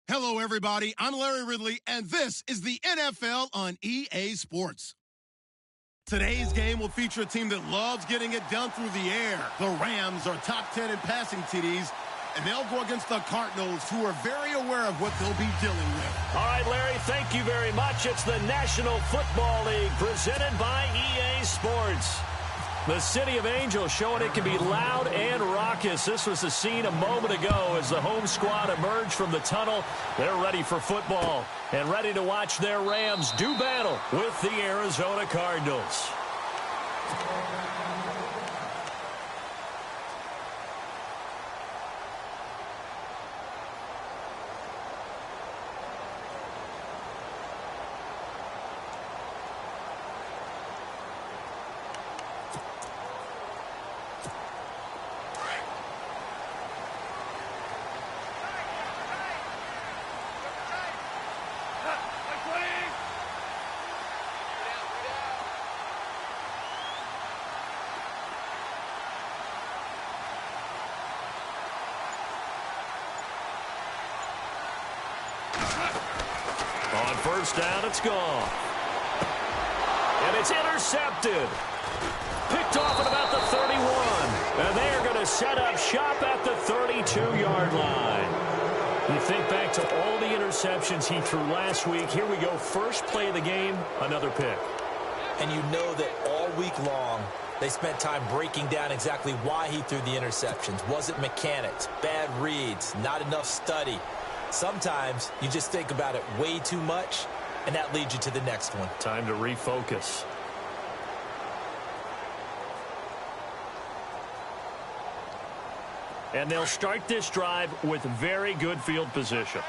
Hello, everybody. I'm Larry Ridley, and this is the NFL on EA Sports. Today's game will feature a team that loves getting it done through the air. The Rams are top 10 in passing TDs, and they'll go against the Cardinals, who are very aware of what they'll be dealing with. All right, Larry, thank you very much. It's the National Football League presented by EA Sports. The City of Angels showing it can be loud and raucous. This was the scene a moment ago as the home squad emerged from the tunnel. They're ready for football and ready to watch their Rams do battle with the Arizona Cardinals. On first down, it's gone. And it's intercepted. Picked off at about the 31. And they are going to set up shop at the 32-yard line. You think back to all the interceptions he threw last week. Here we go. First play of the game, another pick. And you know that all week long, they spent time breaking down exactly why he threw the interceptions. Was it mechanics, bad reads, not enough study? Sometimes you just think about it way too much, and that leads you to the next one. Time to refocus. And they'll start this drive with very good field position.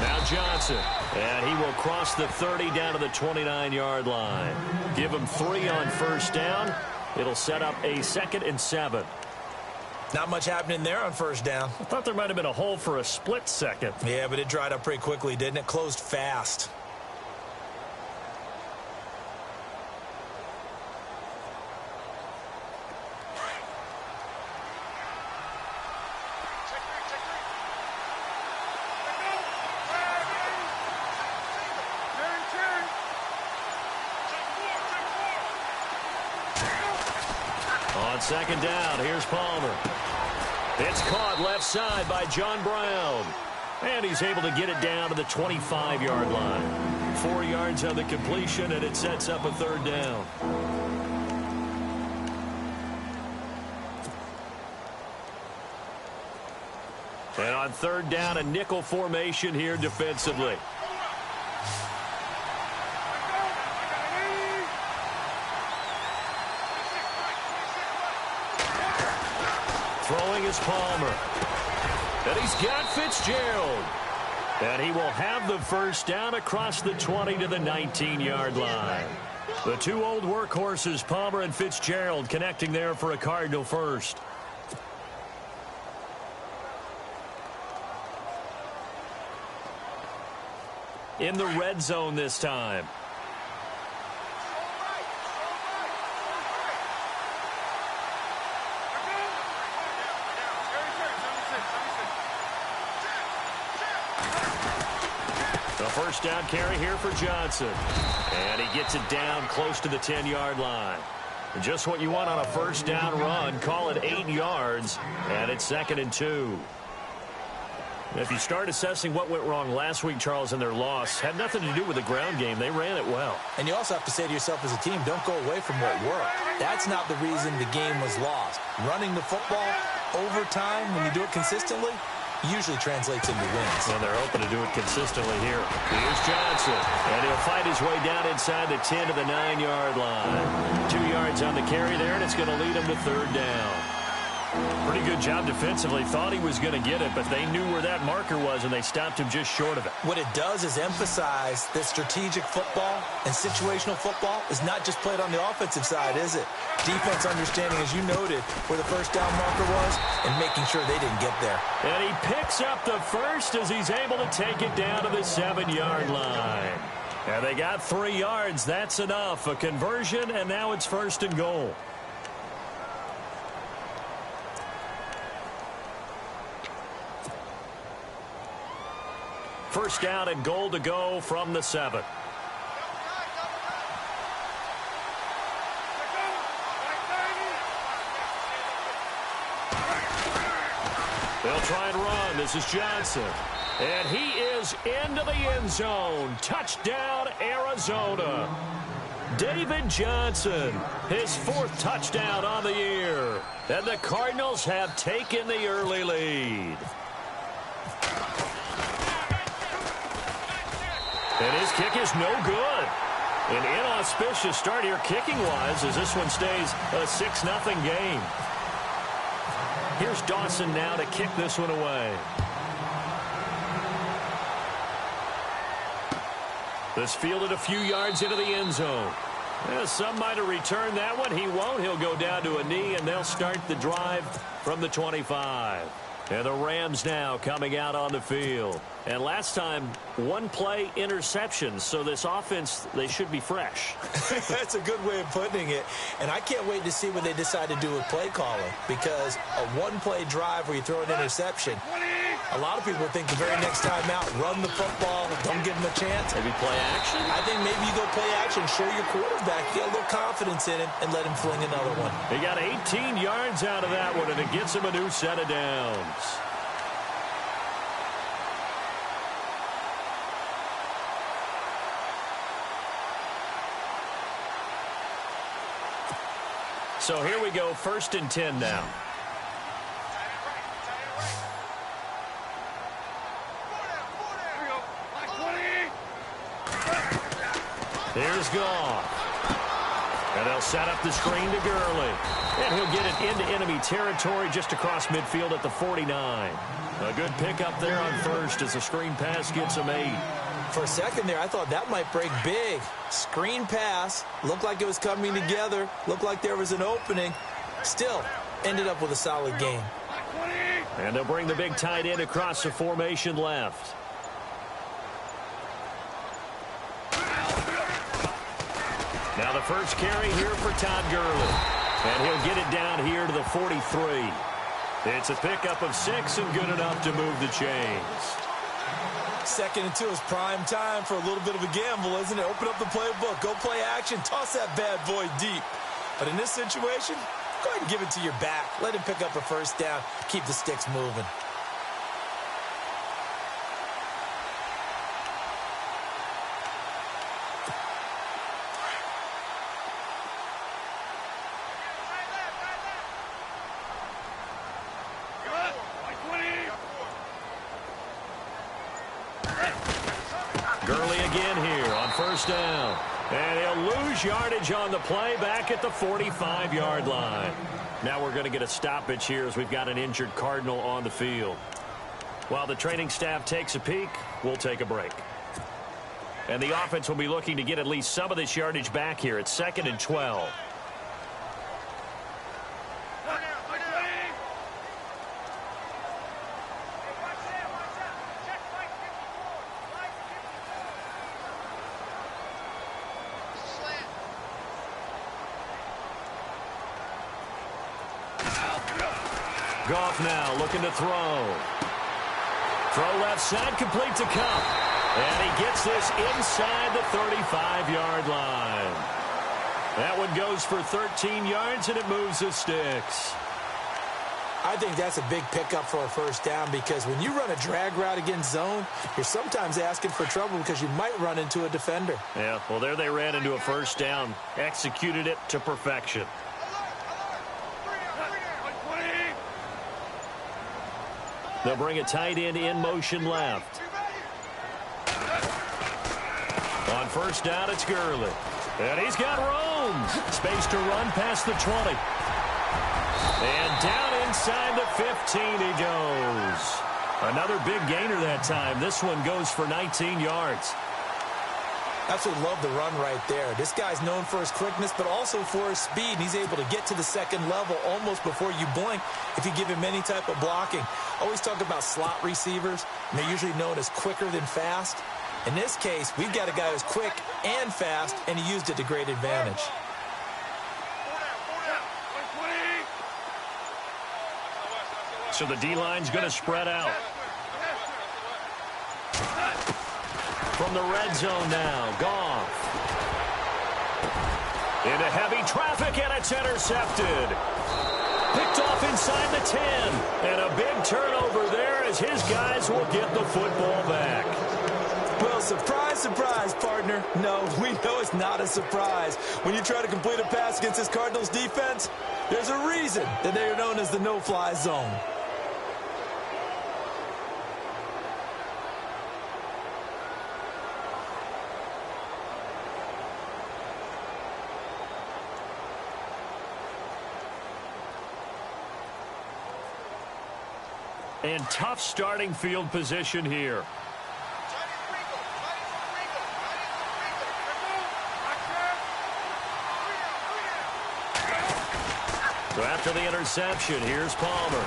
Now Johnson. And he will cross the 30 down to the 29-yard line. Give him 3 on first down. It'll set up a 2nd and 7. Not much happening there on first down. I thought there might have been a hole for a split second. Yeah, but it dried up pretty quickly, didn't it? Closed fast. On second down, here's Palmer. It's caught left side by John Brown. And he's able to get it down to the 25-yard line. 4 yards on the completion, and it sets up a 3rd down. And on 3rd down, a nickel formation here defensively. Throwing is Palmer. And he's got Fitzgerald. And he will have the first down across the 20 to the 19-yard line. The two old workhorses, Palmer and Fitzgerald, connecting there for a Cardinal first. In the red zone this time. First down carry here for Johnson. And he gets it down close to the 10-yard line. And just what you want on a first down run. Call it 8 yards. And it's 2nd and 2. If you start assessing what went wrong last week, Charles, in their loss, had nothing to do with the ground game. They ran it well. And you also have to say to yourself as a team, don't go away from what worked. That's not the reason the game was lost. Running the football over time, when you do it consistently, usually translates into wins. And they're hoping to do it consistently here. Here's Johnson. And he'll fight his way down inside the 10 to the 9-yard line. 2 yards on the carry there, and it's going to lead him to 3rd down. Pretty good job defensively. Thought he was going to get it, but they knew where that marker was, and they stopped him just short of it. What it does is emphasize that strategic football and situational football is not just played on the offensive side, is it? Defense understanding, as you noted, where the first down marker was and making sure they didn't get there. And he picks up the first as he's able to take it down to the 7-yard line. And they got 3 yards. That's enough. A conversion, and now it's 1st and goal. First down and goal to go from the 7. They'll try and run. This is Johnson. And he is into the end zone. Touchdown, Arizona. David Johnson, his 4th touchdown on the year. And the Cardinals have taken the early lead. And his kick is no good. An inauspicious start here kicking-wise as this one stays a 6-0 game. Here's Dawson now to kick this one away. This fielded a few yards into the end zone. Some might have returned that one. He won't. He'll go down to a knee, and they'll start the drive from the 25. And the Rams now coming out on the field. And last time, 1-play interception. So this offense, they should be fresh. That's a good way of putting it. And I can't wait to see what they decide to do with play calling. Because a 1-play drive where you throw an interception, a lot of people think the very next time out, run the football, don't give them a chance. Maybe play action? I think maybe you go play action, show your quarterback, get a little confidence in him, and let him fling another one. He got 18 yards out of that one, and it gets him a new set of downs. So here we go, 1st and 10 now. Here's Goff. And they'll set up the screen to Gurley. And he'll get it into enemy territory just across midfield at the 49. A good pickup there on 1st as the screen pass gets him 8. For a second there, I thought that might break big. Screen pass. Looked like it was coming together. Looked like there was an opening. Still, ended up with a solid game. And they'll bring the big tight end across the formation left. Now the first carry here for Todd Gurley. And he'll get it down here to the 43. It's a pickup of 6 and good enough to move the chains. 2nd and 2 is prime time for a little bit of a gamble, isn't it? Open up the playbook, go play action, toss that bad boy deep. But in this situation, go ahead and give it to your back. Let him pick up a 1st down, keep the sticks moving. Gurley again here on 1st down. And he'll lose yardage on the play back at the 45-yard line. Now we're going to get a stoppage here as we've got an injured Cardinal on the field. While the training staff takes a peek, we'll take a break. And the offense will be looking to get at least some of this yardage back here at 2nd and 12. Goff now looking to throw. Throw left side, complete to Kupp. And he gets this inside the 35-yard line. That one goes for 13 yards, and it moves the sticks. I think that's a big pickup for a 1st down because when you run a drag route against zone, you're sometimes asking for trouble because you might run into a defender. Yeah, well, there they ran into a 1st down. Executed it to perfection. They'll bring a tight end in motion left. On 1st down, it's Gurley. And he's got room. Space to run past the 20. And down inside the 15 he goes. Another big gainer that time. This one goes for 19 yards. Absolutely love the run right there. This guy's known for his quickness, but also for his speed. And he's able to get to the 2nd level almost before you blink if you give him any type of blocking. Always talk about slot receivers, and they're usually known as quicker than fast. In this case, we've got a guy who's quick and fast, and he used it to great advantage. So the D-line's going to spread out. From the red zone now, Goff. Into heavy traffic, and it's intercepted. Picked off inside the 10. And a big turnover there as his guys will get the football back. Well, surprise, surprise, partner. No, we know it's not a surprise. When you try to complete a pass against this Cardinals defense, there's a reason that they are known as the no-fly zone. And tough starting field position here. So after the interception, here's Palmer.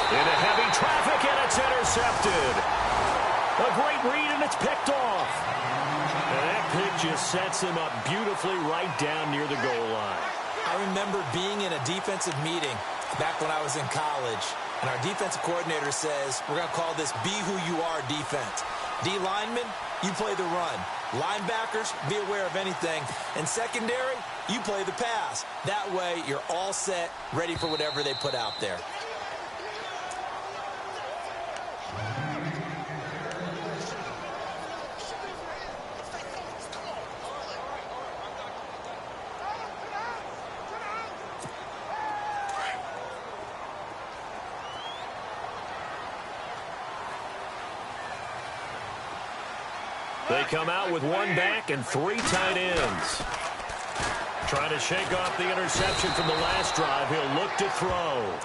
Into heavy traffic, and it's intercepted. A great read, and it's picked off. And that pick just sets him up beautifully right down near the goal line. I remember being in a defensive meeting back when I was in college, and our defensive coordinator says, we're going to call this be who you are defense. D linemen, you play the run. Linebackers, be aware of anything. And secondary, you play the pass. That way, you're all set, ready for whatever they put out there. They come out with one back and three tight ends. Trying to shake off the interception from the last drive. He'll look to throw.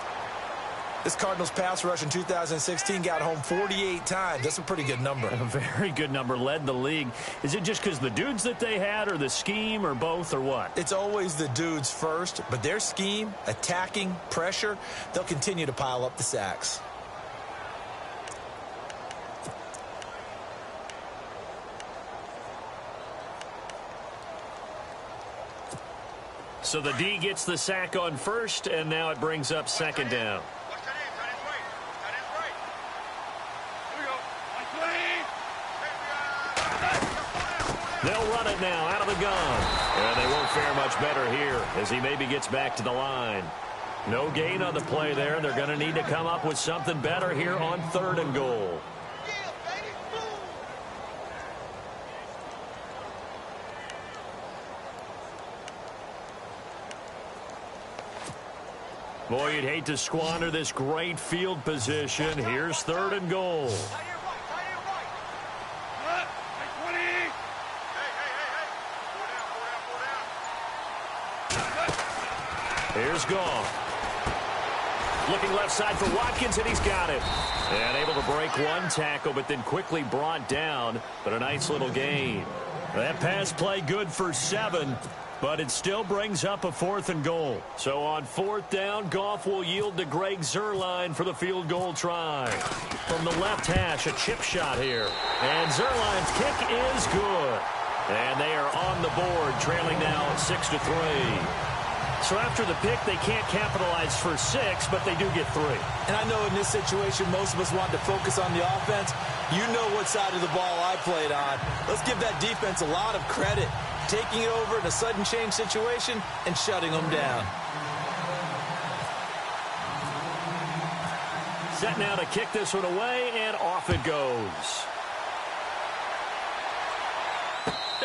This Cardinals pass rush in 2016 got home 48 times. That's a pretty good number. A very good number, led the league. Is it just because the dudes that they had, or the scheme, or both, or what? It's always the dudes first, but their scheme, attacking, pressure, they'll continue to pile up the sacks. So the D gets the sack on first, and now it brings up second down. They'll run it now out of the gun. And they won't fare much better here as he maybe gets back to the line. No gain on the play there. They're going to need to come up with something better here on 3rd and goal. Boy, you'd hate to squander this great field position. Here's 3rd and goal. Here's Goff. Looking left side for Watkins, and he's got it. And able to break one tackle, but then quickly brought down. But a nice little gain. That pass play good for 7. But it still brings up a 4th and goal. So on 4th down, Goff will yield to Greg Zuerlein for the field goal try. From the left hash, a chip shot here. And Zuerlein's kick is good. And they are on the board, trailing now 6-3. So after the pick, they can't capitalize for 6, but they do get 3. And I know in this situation, most of us want to focus on the offense. You know what side of the ball I played on. Let's give that defense a lot of credit. Taking it over in a sudden change situation and shutting them down. Set now to kick this one away, and off it goes.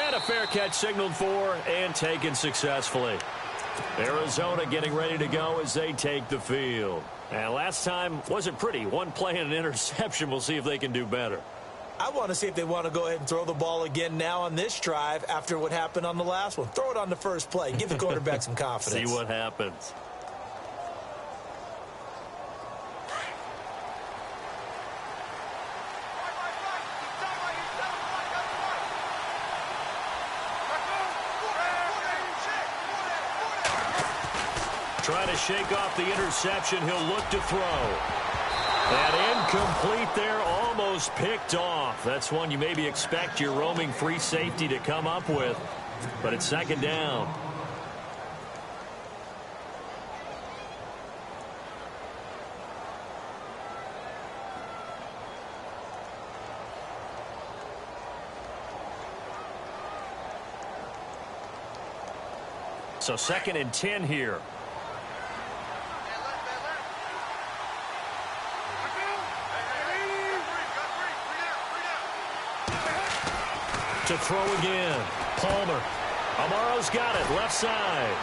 And a fair catch signaled for and taken successfully. Arizona getting ready to go as they take the field. And last time wasn't pretty. One play and an interception. We'll see if they can do better. I want to see if they want to go ahead and throw the ball again now on this drive after what happened on the last one. Throw it on the first play. Give the quarterback some confidence. See what happens. Trying to shake off the interception. He'll look to throw. And incomplete there, almost picked off. That's one you maybe expect your roaming free safety to come up with. But it's second down. So second and 10 here. To throw again. Palmer. Amaro's got it, left side.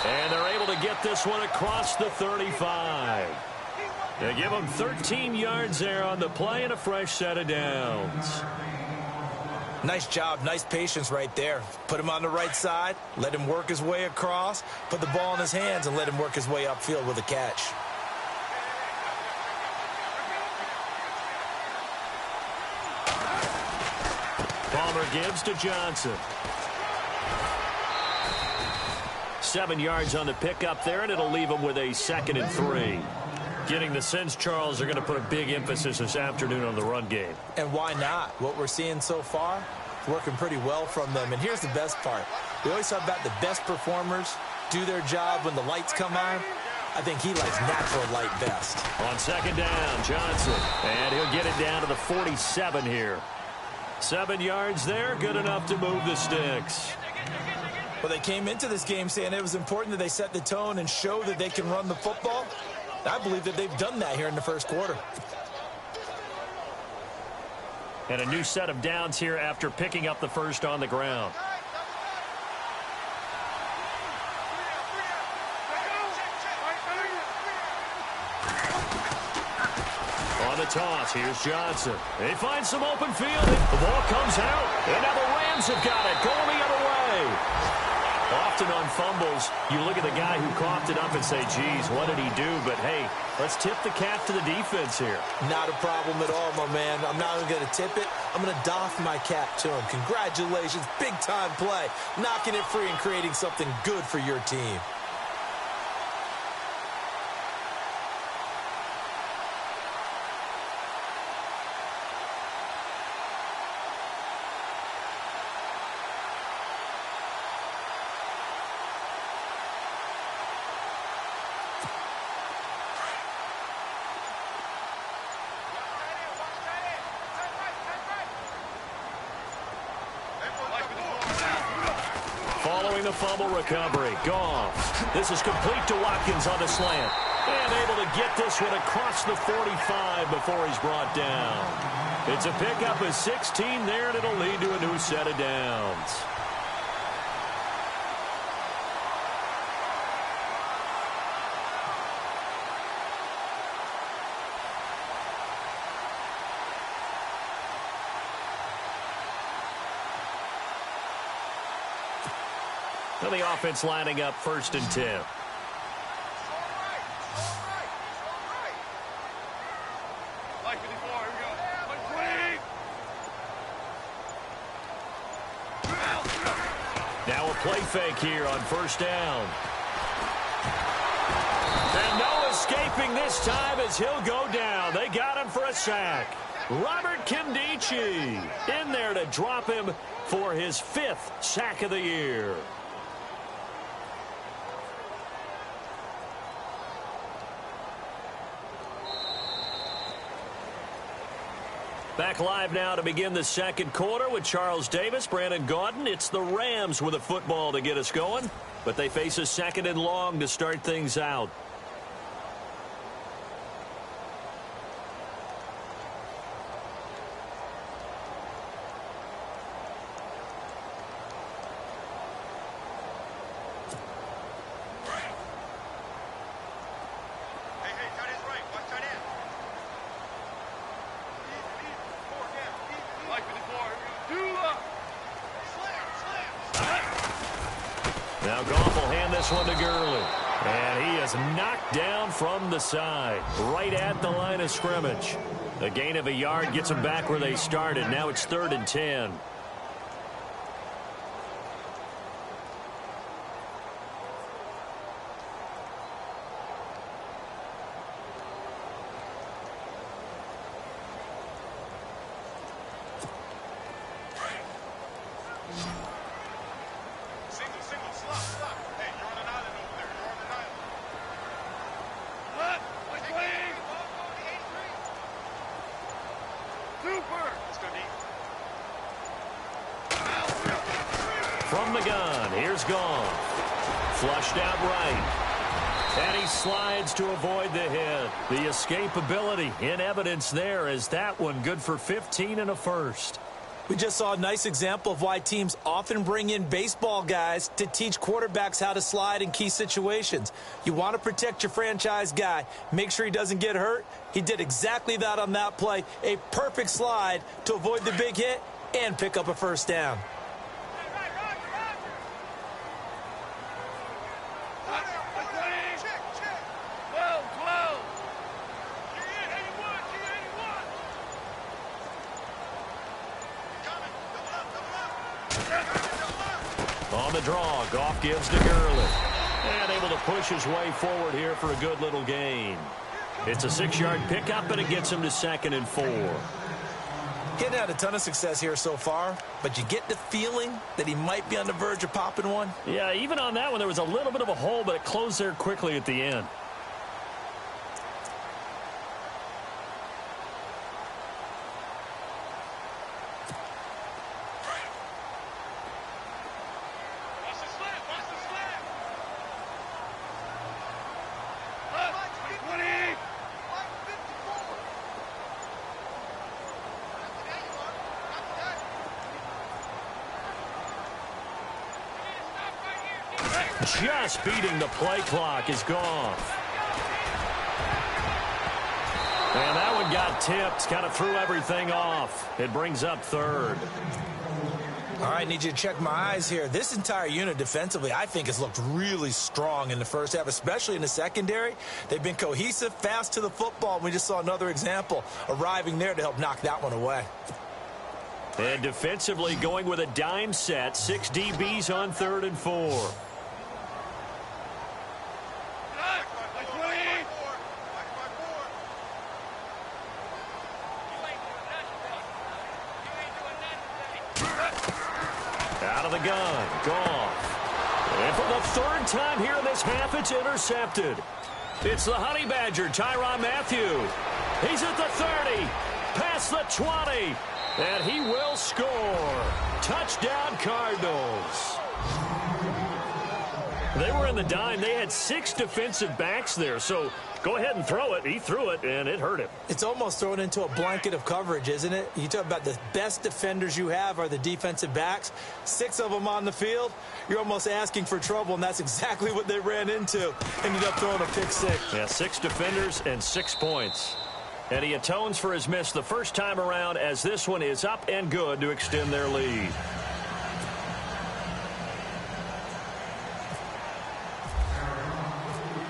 And they're able to get this one across the 35. They give him 13 yards there on the play and a fresh set of downs. Nice job, nice patience right there. Put him on the right side, let him work his way across, put the ball in his hands, and let him work his way upfield with a catch. Palmer gives to Johnson. 7 yards on the pickup there, and it'll leave him with a 2nd and 3. Getting the sense, Charles, are going to put a big emphasis this afternoon on the run game. And why not? What we're seeing so far, working pretty well from them. And here's the best part. We always talk about the best performers do their job when the lights come on. I think he likes natural light best. On second down, Johnson. And he'll get it down to the 47 here. 7 yards there, good enough to move the sticks. Well, they came into this game saying it was important that they set the tone and show that they can run the football. I believe that they've done that here in the first quarter. And a new set of downs here after picking up the first on the ground. On the toss, here's Johnson. They find some open field. The ball comes out, and now the Rams have got it, going the other way. Often on fumbles, you look at the guy who coughed it up and say, geez, what did he do? But, hey, let's tip the cap to the defense here. Not a problem at all, my man. I'm not even going to tip it. I'm going to doff my cap to him. Congratulations, big-time play. Knocking it free and creating something good for your team. Following the fumble recovery, Goff. This is complete to Watkins on the slant. And able to get this one across the 45 before he's brought down. It's a pickup of 16 there, and it'll lead to a new set of downs. So the offense lining up 1st and 10. Now a play fake here on 1st down. And no escaping this time as he'll go down. They got him for a sack. Robert Kimdichie in there to drop him for his 5th sack of the year. Back live now to begin the second quarter with Charles Davis, Brandon Gaudin. It's the Rams with a football to get us going, but they face a 2nd and long to start things out. Now Goff will hand this one to Gurley. And he is knocked down from the side, right at the line of scrimmage. A gain of a yard gets them back where they started. Now it's 3rd and 10. from the gun. Here's Goff. Flushed out right. And he slides to avoid the hit. The escapability in evidence there as that one good for 15 and a first. We just saw a nice example of why teams often bring in baseball guys to teach quarterbacks how to slide in key situations. You want to protect your franchise guy. Make sure he doesn't get hurt. He did exactly that on that play. A perfect slide to avoid the big hit and pick up a first down. On the draw, Goff gives to Gurley. And able to push his way forward here for a good little gain. It's a 6-yard pickup, and it gets him to 2nd and 4. He hadn't had a ton of success here so far, but you get the feeling that he might be on the verge of popping one. Yeah, even on that one, there was a little bit of a hole, but it closed there quickly at the end. Just beating the play clock is Goff. And that one got tipped, kind of threw everything off. It brings up 3rd. All right, need you to check my eyes here. This entire unit defensively, I think, has looked really strong in the first half, especially in the secondary. They've been cohesive, fast to the football, and we just saw another example arriving there to help knock that one away. And defensively going with a dime set, 6 DBs on 3rd and 4. Out of the gun, Goff. And for the 3rd time here in this half, it's intercepted. It's the Honey Badger, Tyrann Mathieu. He's at the 30, past the 20, and he will score. Touchdown, Cardinals. They were in the dime. They had 6 defensive backs there, so go ahead and throw it. He threw it, and it hurt him. It's almost thrown into a blanket of coverage, isn't it? You talk about the best defenders you have are the defensive backs. 6 of them on the field. You're almost asking for trouble, and that's exactly what they ran into. Ended up throwing a pick 6. Yeah, 6 defenders and 6 points. And he atones for his miss the first time around as this one is up and good to extend their lead.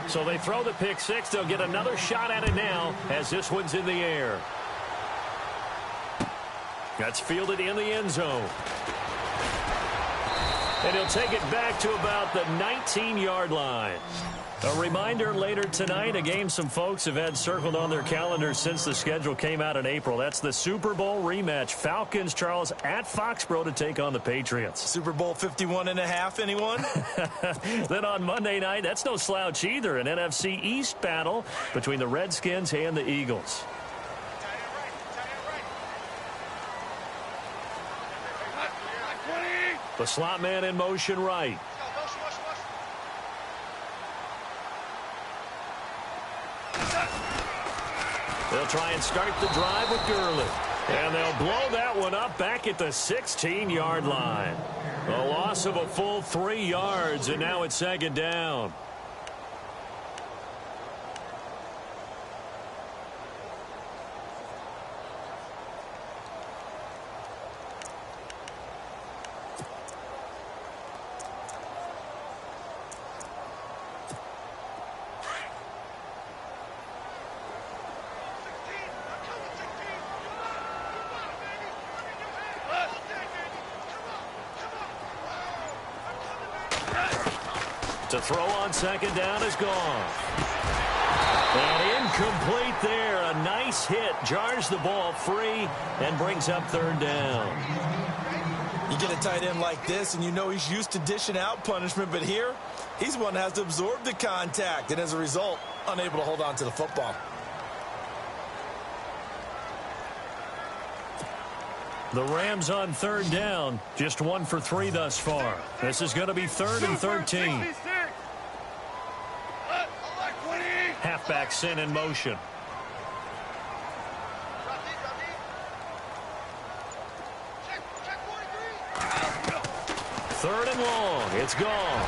So they throw the pick 6. They'll get another shot at it now as this one's in the air. That's fielded in the end zone. And he'll take it back to about the 19-yard line. A reminder later tonight, a game some folks have had circled on their calendars since the schedule came out in April. That's the Super Bowl rematch. Falcons, Charles, at Foxborough to take on the Patriots. Super Bowl 51.5, anyone? Then on Monday night, that's no slouch either. An NFC East battle between the Redskins and the Eagles. The slot man in motion right. They'll try and start the drive with Gurley. And they'll blow that one up back at the 16-yard line. A loss of a full 3 yards, and now it's 2nd down. To throw on 2nd down is gone. And incomplete there. A nice hit. Jars the ball free and brings up 3rd down. You get a tight end like this, and you know he's used to dishing out punishment, but here, he's one that has to absorb the contact, and as a result, unable to hold on to the football. The Rams on third down, just 1 for 3 thus far. This is going to be 3rd and 13. Halfback sent in motion. Third and long. It's gone.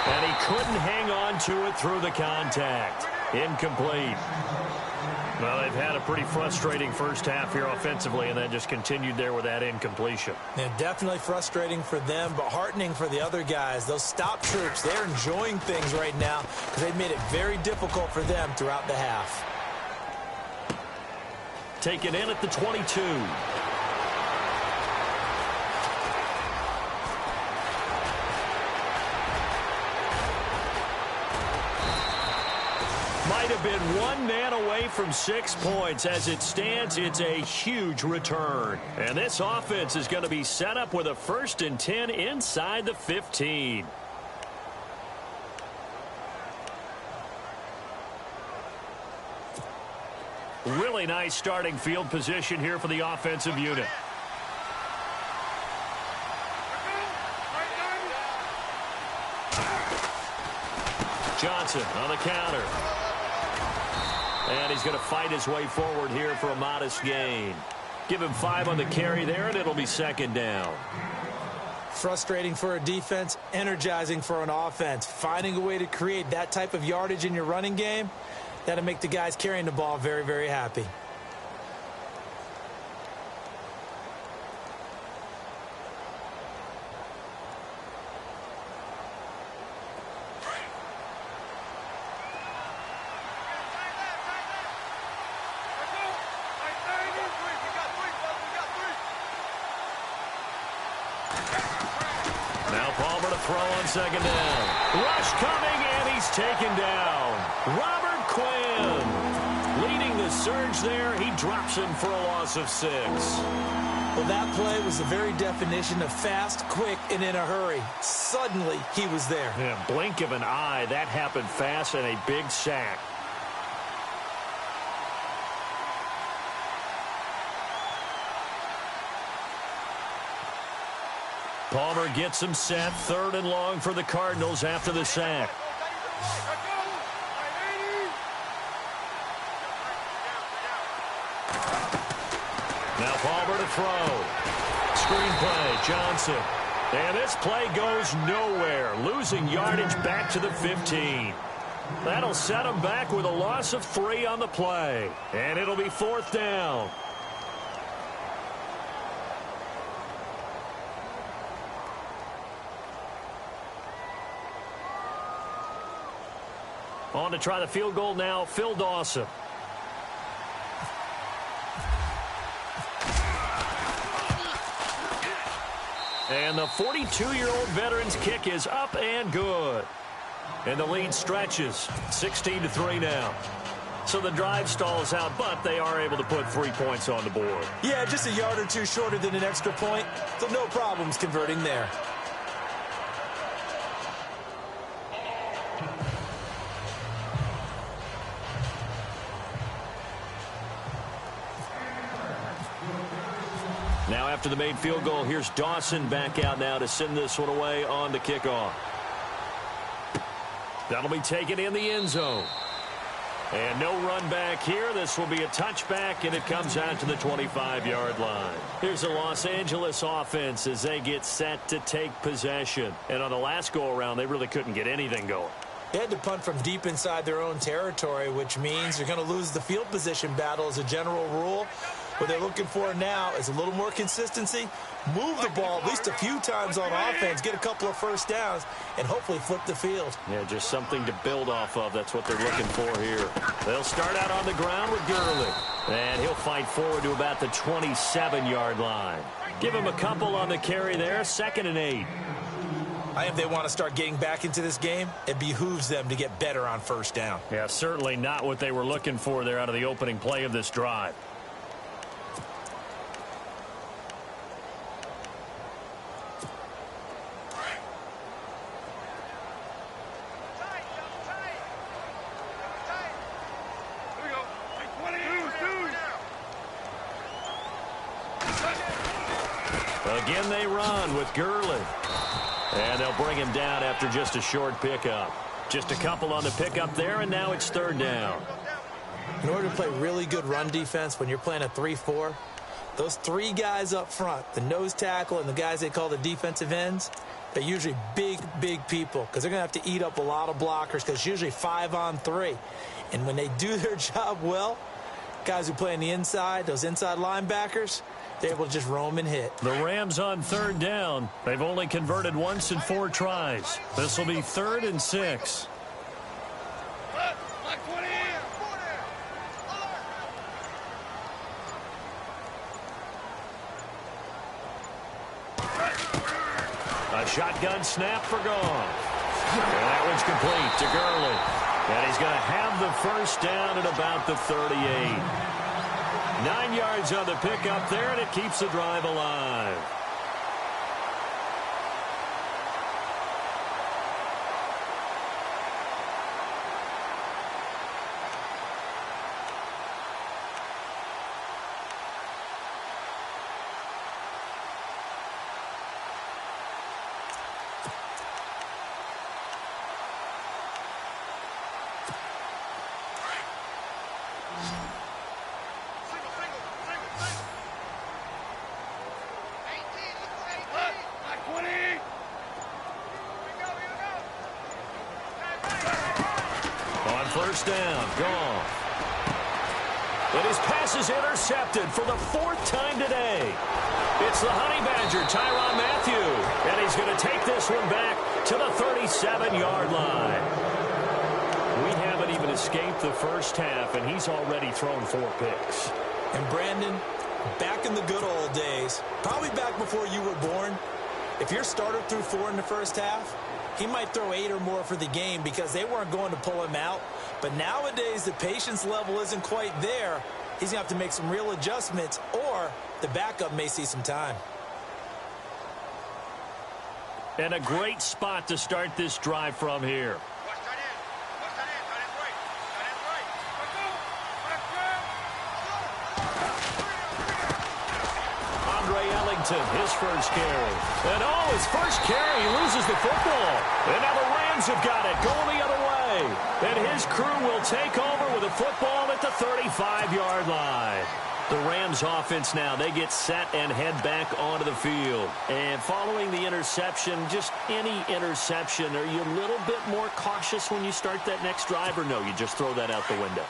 And he couldn't hang on to it through the contact. Incomplete. Well, they've had a pretty frustrating first half here offensively, and then just continued there with that incompletion. Yeah, definitely frustrating for them, but heartening for the other guys. Those stop troops, they're enjoying things right now because they've made it very difficult for them throughout the half. Taken in at the 22. Might have been one man away from 6 points. As it stands, it's a huge return. And this offense is going to be set up with a 1st and 10 inside the 15. Really nice starting field position here for the offensive unit. Johnson on the counter. And he's going to fight his way forward here for a modest gain. Give him 5 on the carry there, and it'll be 2nd down. Frustrating for a defense, energizing for an offense. Finding a way to create that type of yardage in your running game, that'll make the guys carrying the ball very, very happy. Throw on 2nd down. Rush coming, and he's taken down. Robert Quinn leading the surge there. He drops him for a loss of 6. Well, that play was the very definition of fast, quick, and in a hurry. Suddenly, he was there. Yeah, blink of an eye. That happened fast, and a big sack. Palmer gets him set. 3rd and long for the Cardinals after the sack. Now Palmer to throw. Screenplay, Johnson. And this play goes nowhere. Losing yardage back to the 15. That'll set him back with a loss of 3 on the play. And it'll be 4th down. On to try the field goal now, Phil Dawson. And the 42-year-old veteran's kick is up and good. And the lead stretches, 16-3 now. So the drive stalls out, but they are able to put 3 points on the board. Yeah, just a yard or two shorter than an extra point, so no problems converting there. Now after the made field goal, here's Dawson back out now to send this one away on the kickoff. That'll be taken in the end zone. And no run back here. This will be a touchback, and it comes out to the 25-yard line. Here's the Los Angeles offense as they get set to take possession. And on the last go-around, they really couldn't get anything going. They had to punt from deep inside their own territory, which means you're going to lose the field position battle as a general rule. What they're looking for now is a little more consistency, move the ball at least a few times on offense, get a couple of first downs, and hopefully flip the field. Yeah, just something to build off of. That's what they're looking for here. They'll start out on the ground with Gurley. And he'll fight forward to about the 27-yard line. Give him a couple on the carry there, 2nd and 8. If they want to start getting back into this game, it behooves them to get better on first down. Yeah, certainly not what they were looking for there out of the opening play of this drive. Again they run with Gurley. And they'll bring him down after just a short pickup. Just a couple on the pickup there, and now it's third down. In order to play really good run defense when you're playing a 3-4, those three guys up front, the nose tackle and the guys they call the defensive ends, they're usually big, big people because they're going to have to eat up a lot of blockers because it's usually 5-on-3. And when they do their job well, guys who play on the inside, those inside linebackers, they're able to just roam and hit. The Rams on third down. They've only converted once in 4 tries. This will be 3rd and 6. A shotgun snap for Goff. And that one's complete to Gurley. And he's going to have the first down at about the 38. 9 yards on the pickup there, and it keeps the drive alive. First down, Goff. And his pass is intercepted for the 4th time today. It's the Honey Badger, Tyrann Mathieu. And he's going to take this one back to the 37-yard line. We haven't even escaped the first half, and he's already thrown 4 picks. And Brandon, back in the good old days, probably back before you were born, if your starter threw 4 in the first half, he might throw 8 or more for the game because they weren't going to pull him out. But nowadays, the patience level isn't quite there. He's going to have to make some real adjustments, or the backup may see some time. And a great spot to start this drive from here. His first carry. And his first carry, he loses the football. And now the Rams have got it, going the other way. And his crew will take over with a football at the 35-yard line. The Rams offense now, they get set and head back onto the field. And following the interception, just any interception, are you a little bit more cautious when you start that next drive, or no, you just throw that out the window?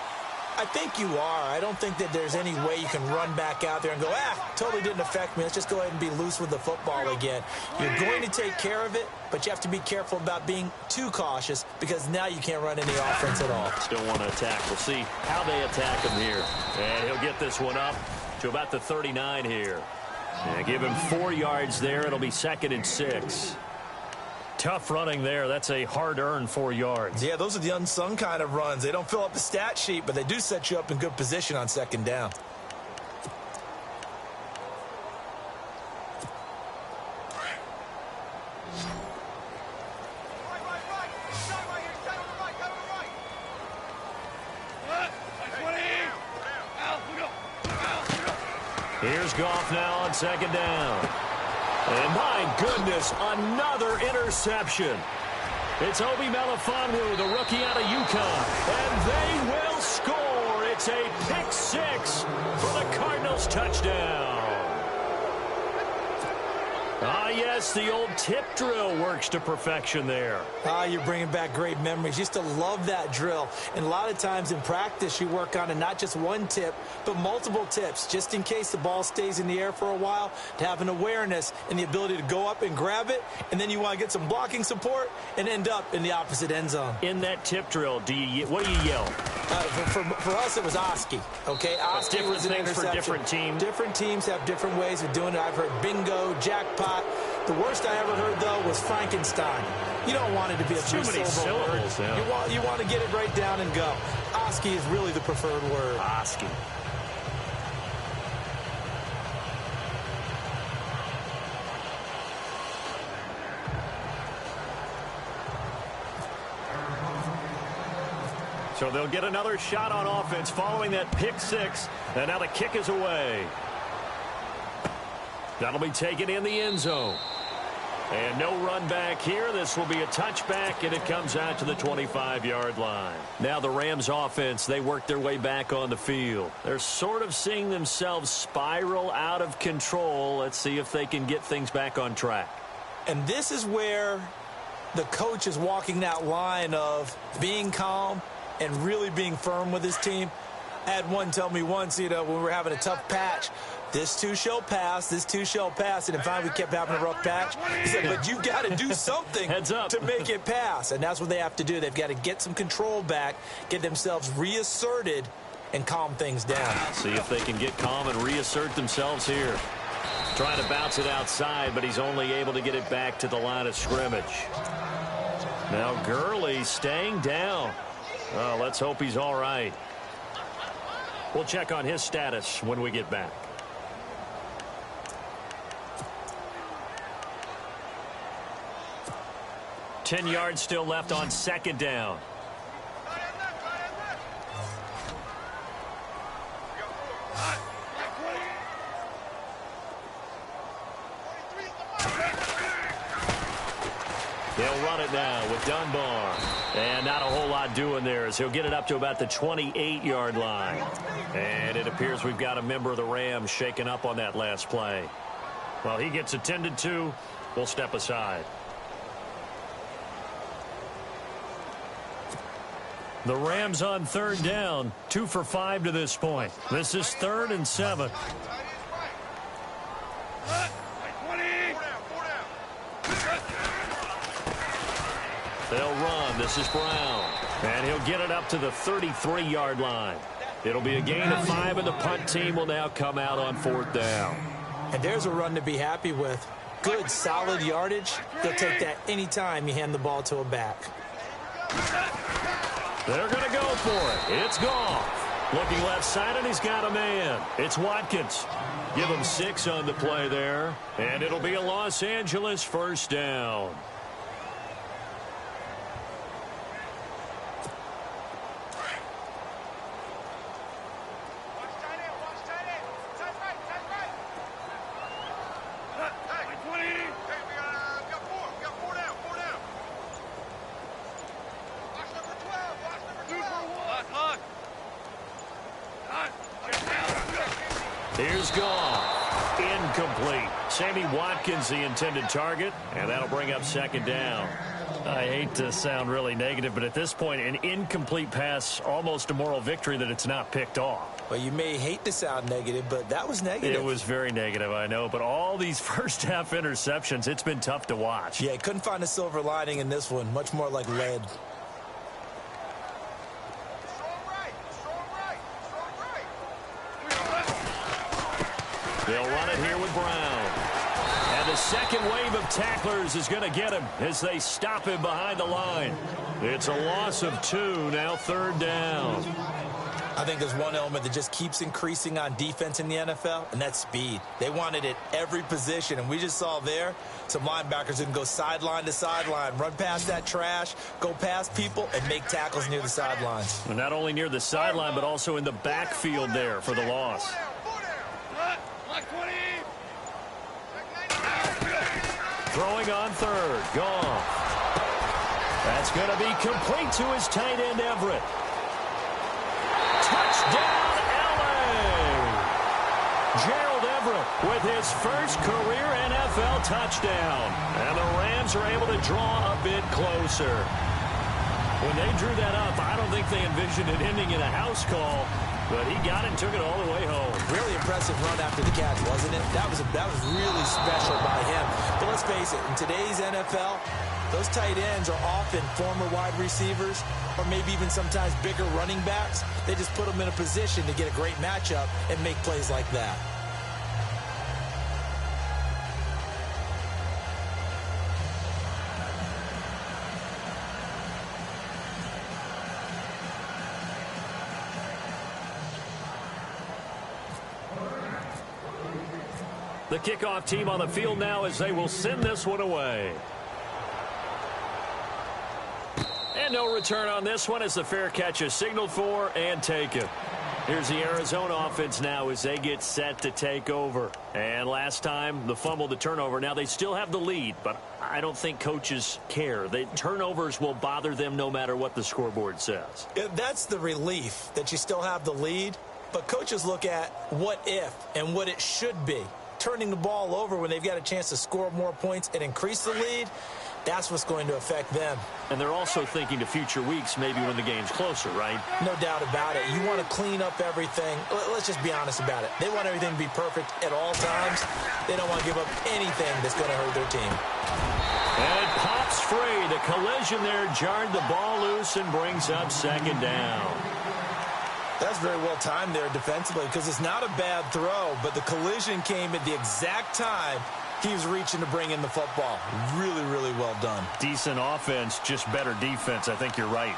I think you are. I don't think that there's any way you can run back out there and go, totally didn't affect me. Let's just go ahead and be loose with the football again. You're going to take care of it, but you have to be careful about being too cautious because now you can't run any offense at all. Still want to attack. We'll see how they attack him here. And he'll get this one up to about the 39 here. And give him 4 yards there. It'll be 2nd and 6. Tough running there. That's a hard-earned 4 yards. Yeah, those are the unsung kind of runs. They don't fill up the stat sheet, but they do set you up in good position on 2nd down. Here's Goff now on 2nd down. And my goodness, another interception. It's Obi Melifonwu, the rookie out of UConn. And they will score. It's a pick 6 for the Cardinals touchdown. Yes, the old tip drill works to perfection there. You're bringing back great memories. Used to love that drill. And a lot of times in practice, you work on it, not just one tip, but multiple tips, just in case the ball stays in the air for a while, to have an awareness and the ability to go up and grab it, and then you want to get some blocking support and end up in the opposite end zone. In that tip drill, what do you yell? For us, it was Oski. Okay, Oski was an interception. For different teams. Different teams have different ways of doing it. I've heard bingo, jackpot. The worst I ever heard, though, was Frankenstein. You don't want it to be a too many syllables. Yeah. You want to get it right down and go. Oski is really the preferred word. Oski. So they'll get another shot on offense following that pick 6. And now the kick is away. That'll be taken in the end zone. And no run back here. This will be a touchback, and it comes out to the 25-yard line. Now the Rams offense, they work their way back on the field. They're sort of seeing themselves spiral out of control. Let's see if they can get things back on track. And this is where the coach is walking that line of being calm and really being firm with his team. I had one tell me once, when we were having a tough patch, this too shall pass, this too shall pass. And in fact, we kept having a rough patch. He said, but you've got to do something to make it pass. And that's what they have to do. They've got to get some control back, get themselves reasserted, and calm things down. See if they can get calm and reassert themselves here. Trying to bounce it outside, but he's only able to get it back to the line of scrimmage. Now Gurley staying down. Well, let's hope he's all right. We'll check on his status when we get back. Ten yards still left on second down. They'll run it now with Dunbar. And not a whole lot doing there as he'll get it up to about the 28-yard line. And it appears we've got a member of the Rams shaken up on that last play. While he gets attended to, we'll step aside. The Rams on third down, 2 for 5 to this point. This is 3rd and 7. They'll run. This is Brown. And he'll get it up to the 33-yard line. It'll be a gain of 5, and the punt team will now come out on 4th down. And there's a run to be happy with. Good, solid yardage. They'll take that anytime you hand the ball to a back. They're going to go for it. It's Goff. Looking left side, and he's got a man. It's Watkins. Give him 6 on the play there. And it'll be a Los Angeles first down. Here's Goff. Incomplete. Sammy Watkins, the intended target, and that'll bring up second down. I hate to sound really negative, but at this point, an incomplete pass, almost a moral victory that it's not picked off. Well, you may hate to sound negative, but that was negative. It was very negative, I know, but all these first-half interceptions, it's been tough to watch. Yeah, couldn't find a silver lining in this one. Much more like lead. They'll run it here with Brown. And the second wave of tacklers is going to get him as they stop him behind the line. It's a loss of 2, now 3rd down. I think there's one element that just keeps increasing on defense in the NFL, and that's speed. They want it at every position, and we just saw there some linebackers who can go sideline to sideline, run past that trash, go past people, and make tackles near the sidelines. And not only near the sideline, but also in the backfield there for the loss. Throwing on third. Goff. That's going to be complete to his tight end, Everett. Touchdown, L.A. Gerald Everett with his first career NFL touchdown. And the Rams are able to draw a bit closer. When they drew that up, I don't think they envisioned it ending in a house call. But he got it and took it all the way home. Really impressive run after the catch, wasn't it? That was really special by him. But let's face it, in today's NFL, those tight ends are often former wide receivers or maybe even sometimes bigger running backs. They just put them in a position to get a great matchup and make plays like that. The kickoff team on the field now as they will send this one away. And no return on this one as the fair catch is signaled for and taken. Here's the Arizona offense now as they get set to take over. And last time, the fumble, the turnover. Now they still have the lead, but I don't think coaches care. The turnovers will bother them no matter what the scoreboard says. Yeah, that's the relief that you still have the lead. But coaches look at what if and what it should be. Turning the ball over when they've got a chance to score more points and increase the lead, that's what's going to affect them. And they're also thinking to future weeks, maybe when the game's closer, right? No doubt about it. You want to clean up everything. Let's just be honest about it. They want everything to be perfect at all times. They don't want to give up anything that's going to hurt their team. And it pops free. The collision there jarred the ball loose and brings up second down. That's very well timed there defensively because it's not a bad throw, but the collision came at the exact time he was reaching to bring in the football. Really, really well done. Decent offense, just better defense. I think you're right.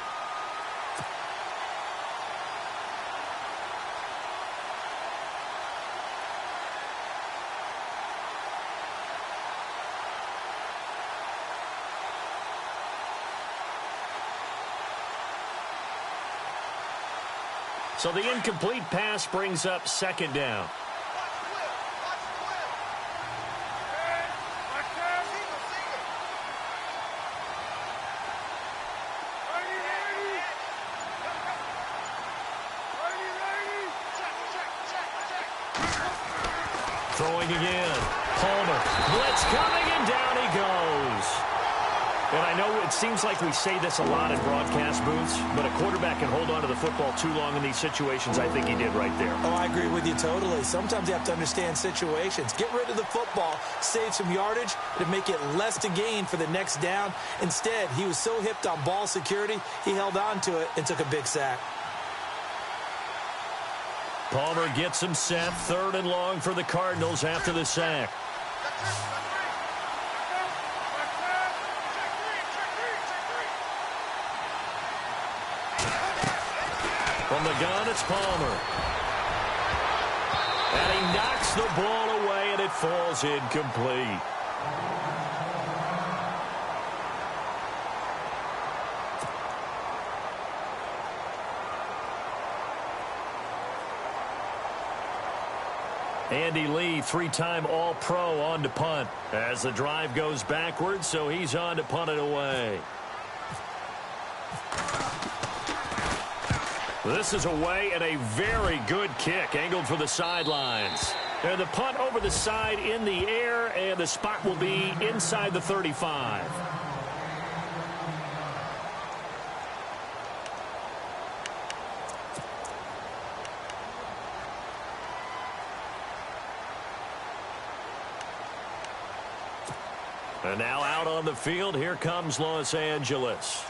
So the incomplete pass brings up second down. Throwing again. Palmer. Blitz coming, and down he goes. And I know it seems like we say this a lot in broadcast booths, but a quarterback can hold on to the football too long in these situations. I think he did right there. Oh, I agree with you totally. Sometimes you have to understand situations. Get rid of the football, save some yardage, to make it less to gain for the next down. Instead, he was so hipped on ball security, he held on to it and took a big sack. Palmer gets him set. Third and long for the Cardinals after the sack. From the gun, it's Palmer. And he knocks the ball away, and it falls incomplete. Andy Lee, three-time All-Pro, on to punt. As the drive goes backwards, so he's on to punt it away. This is away and a very good kick, angled for the sidelines. And the punt over the side in the air, and the spot will be inside the 35. And now out on the field, here comes Los Angeles.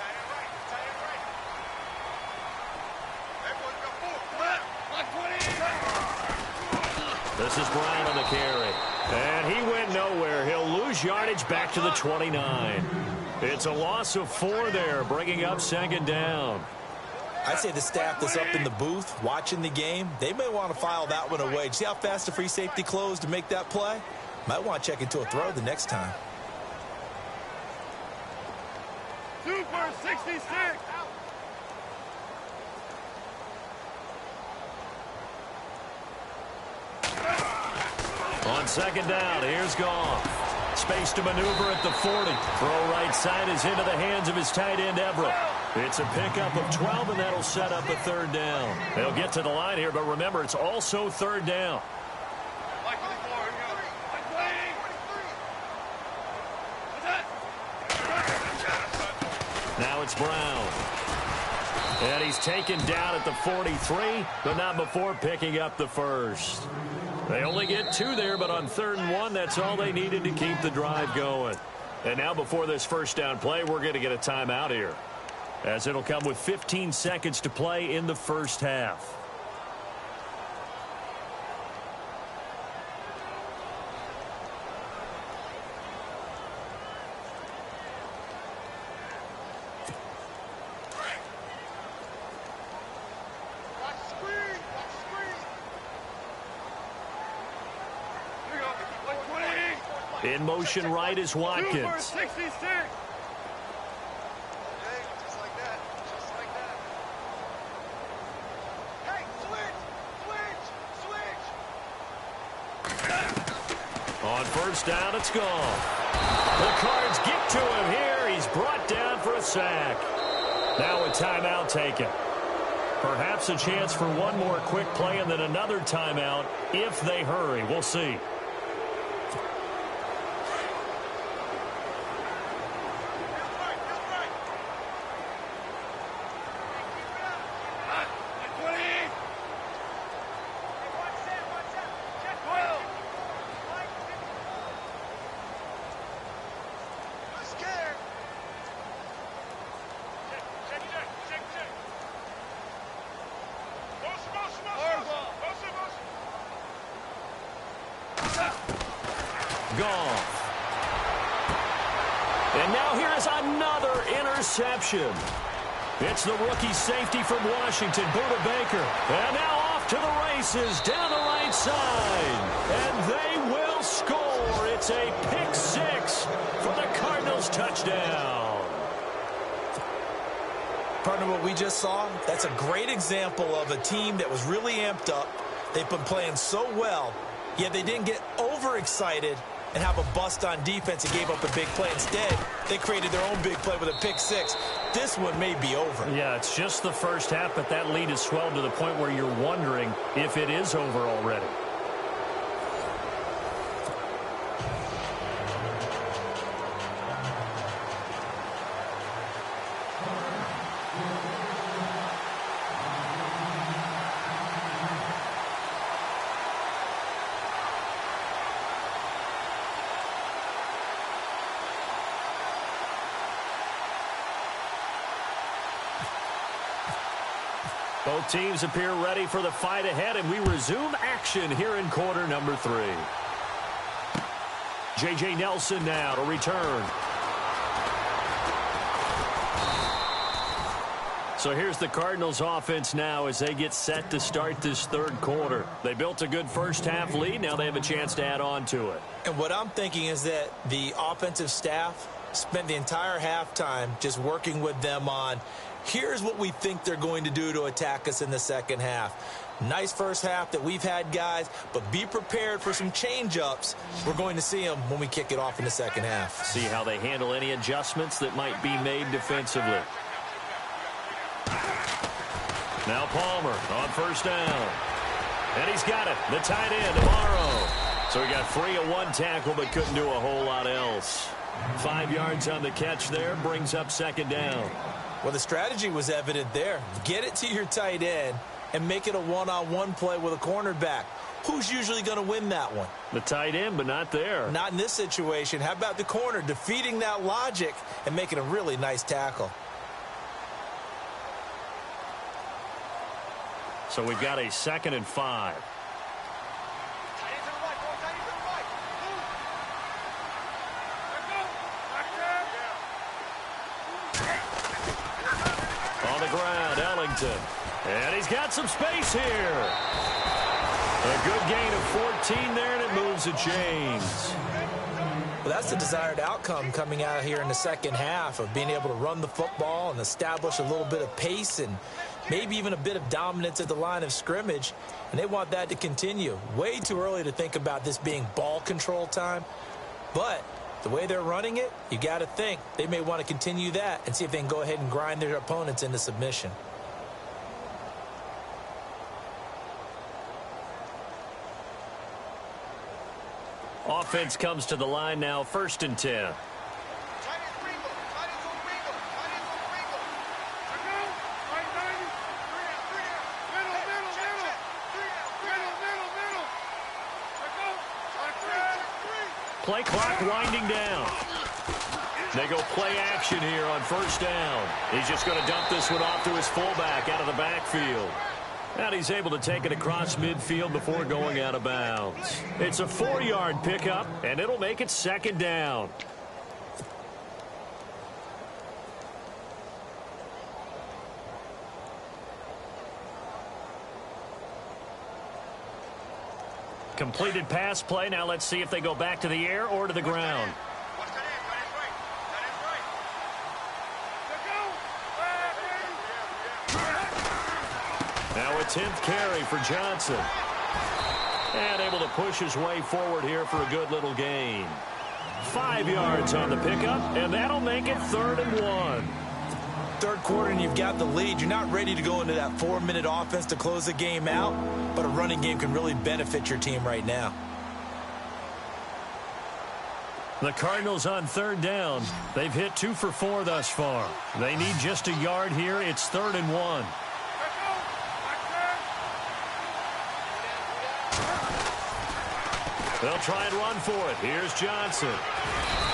This is Brown on the carry. And he went nowhere. He'll lose yardage back to the 29. It's a loss of 4 there, bringing up second down. I'd say the staff that's up in the booth watching the game, they may want to file that one away. See how fast the free safety closed to make that play? Might want to check into a throw the next time. 2 for 66. On second down, here's Goff. Space to maneuver at the 40. Throw right side is into the hands of his tight end, Everett. It's a pickup of 12, and that'll set up a third down. They'll get to the line here, but remember, it's also third down. Now it's Brown. And he's taken down at the 43, but not before picking up the first. They only get 2 there, but on 3rd and 1, that's all they needed to keep the drive going. And now before this first down play, we're going to get a timeout here, as it'll come with 15 seconds to play in the first half. In motion right is Watkins. 2 for 66. On first down, it's gone. The Cards get to him here. He's brought down for a sack. Now a timeout taken. Perhaps a chance for one more quick play and then another timeout if they hurry. We'll see. Gone. And now here is another interception. It's the rookie safety from Washington, Buda Baker. And now off to the races down the right side. And they will score. It's a pick six for the Cardinals touchdown. Partner, what we just saw, that's a great example of a team that was really amped up. They've been playing so well, yet they didn't get overexcited and have a bust on defense and gave up a big play. Instead, they created their own big play with a pick six. This one may be over. Yeah, it's just the first half, but that lead has swelled to the point where you're wondering if it is over already. Both teams appear ready for the fight ahead, and we resume action here in quarter number 3. J.J. Nelson now to return. So here's the Cardinals offense now as they get set to start this third quarter. They built a good first half lead. Now they have a chance to add on to it. And what I'm thinking is that the offensive staff spent the entire halftime just working with them on, here's what we think they're going to do to attack us in the second half. Nice first half that we've had, guys, but be prepared for some change-ups. We're going to see them when we kick it off in the second half. See how they handle any adjustments that might be made defensively. Now Palmer on first down. And he's got it. The tight end, Amaro. So he got free of one tackle but couldn't do a whole lot else. 5 yards on the catch there, brings up second down. Well, the strategy was evident there. Get it to your tight end and make it a one-on-one play with a cornerback. Who's usually going to win that one? The tight end, but not there. Not in this situation. How about the corner defeating that logic and making a really nice tackle? So we've got a 2nd and 5. On the ground, Ellington. And he's got some space here. A good gain of 14 there, and it moves the chains. Well, that's the desired outcome coming out here in the second half of being able to run the football and establish a little bit of pace and maybe even a bit of dominance at the line of scrimmage. And they want that to continue. Way too early to think about this being ball control time. But the way they're running it, you got to think they may want to continue that and see if they can go ahead and grind their opponents into submission. Offense comes to the line now, 1st and 10. Play clock winding down. They go play action here on first down. He's just going to dump this one off to his fullback out of the backfield. And he's able to take it across midfield before going out of bounds. It's a 4-yard pickup, and it'll make it 2nd down. Completed pass play. Now let's see if they go back to the air or to the ground. Now a 10th carry for Johnson. And able to push his way forward here for a good little gain. 5 yards on the pickup, and that'll make it 3rd and 1. Third quarter and you've got the lead. You're not ready to go into that 4-minute offense to close the game out, but a running game can really benefit your team right now. The Cardinals on 3rd down. They've hit 2 for 4 thus far. They need just a yard here. It's 3rd and 1. They'll try and run for it. Here's Johnson.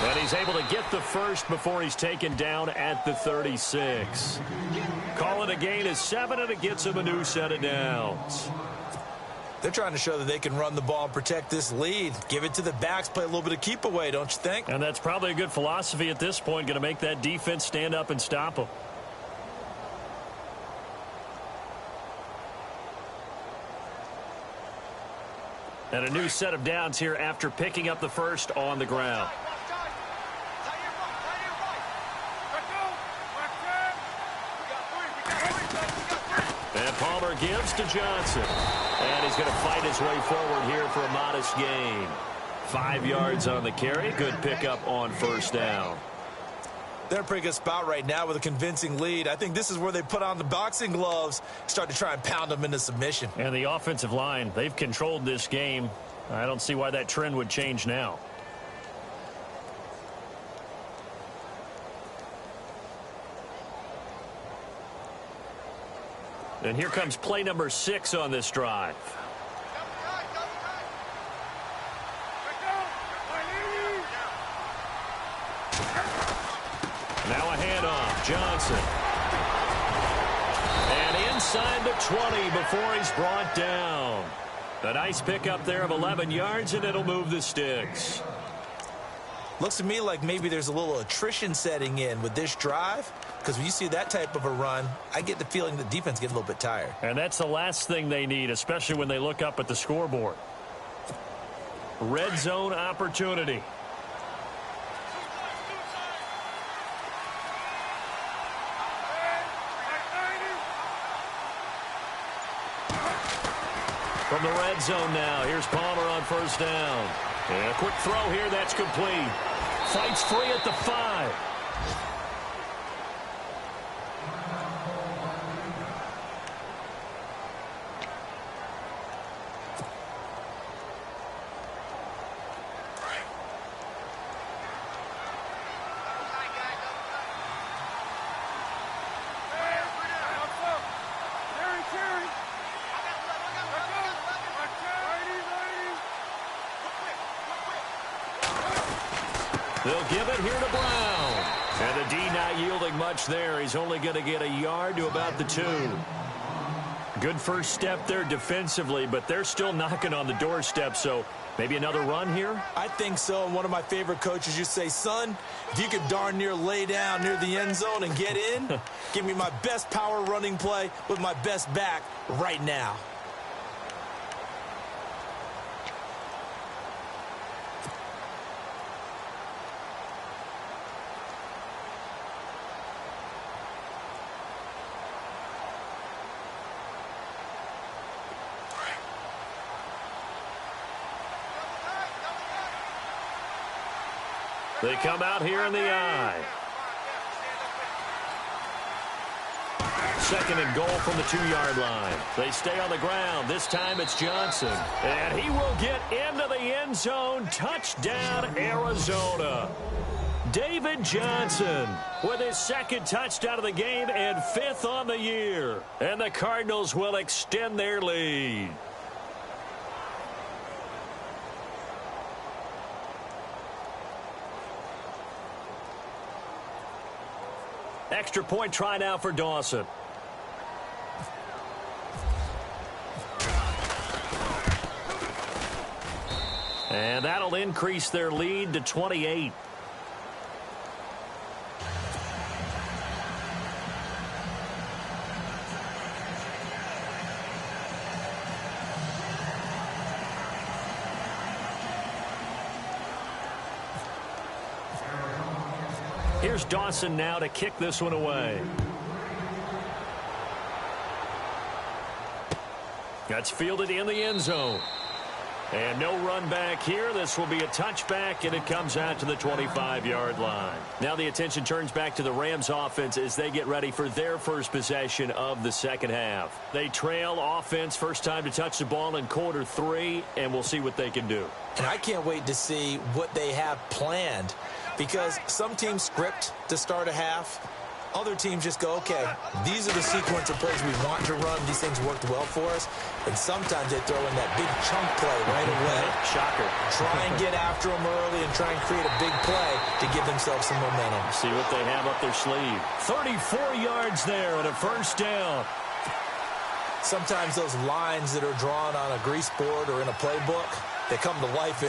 And he's able to get the first before he's taken down at the 36. Call it a gain of 7, and it gets him a new set of downs. They're trying to show that they can run the ball and protect this lead. Give it to the backs, play a little bit of keep away, don't you think? And that's probably a good philosophy at this point, going to make that defense stand up and stop them. And a new set of downs here after picking up the first on the ground. And Palmer gives to Johnson. And he's going to fight his way forward here for a modest gain. 5 yards on the carry. Good pickup on 1st down. They're in a pretty good spot right now with a convincing lead. I think this is where they put on the boxing gloves, start to try and pound them into submission. And the offensive line, they've controlled this game. I don't see why that trend would change now. And here comes play number 6 on this drive. Now a handoff. Johnson. And inside the 20 before he's brought down. A nice pickup there of 11 yards, and it'll move the sticks. Looks to me like maybe there's a little attrition setting in with this drive, because when you see that type of a run, I get the feeling the defense gets a little bit tired. And that's the last thing they need, especially when they look up at the scoreboard. Red zone opportunity. From the red zone now, here's Palmer on 1st down. And a quick throw here, that's complete. Fights free at the 5. They'll give it here to Brown. And the D not yielding much there. He's only going to get a yard to about the 2. Good first step there defensively, but they're still knocking on the doorstep, so maybe another run here? I think so. And one of my favorite coaches used to say, son, if you could darn near lay down near the end zone and get in, give me my best power running play with my best back right now. They come out here in the I. 2nd and goal from the 2-yard line. They stay on the ground. This time it's Johnson. And he will get into the end zone. Touchdown, Arizona. David Johnson with his 2nd touchdown of the game and 5th on the year. And the Cardinals will extend their lead. Extra point try now for Dawson. And that'll increase their lead to 28. Here's Dawson now to kick this one away. That's fielded in the end zone. And no run back here. This will be a touchback, and it comes out to the 25-yard line. Now the attention turns back to the Rams offense as they get ready for their first possession of the second half. They trail offense, first time to touch the ball in quarter 3, and we'll see what they can do. And I can't wait to see what they have planned, because some teams script to start a half. Other teams just go, okay, these are the sequence of plays we want to run. These things worked well for us. And sometimes they throw in that big chunk play right away. Shocker. Try and get after them early and try and create a big play to give themselves some momentum. See what they have up their sleeve. 34 yards there and a first down. Sometimes those lines that are drawn on a grease board or in a playbook, they come to life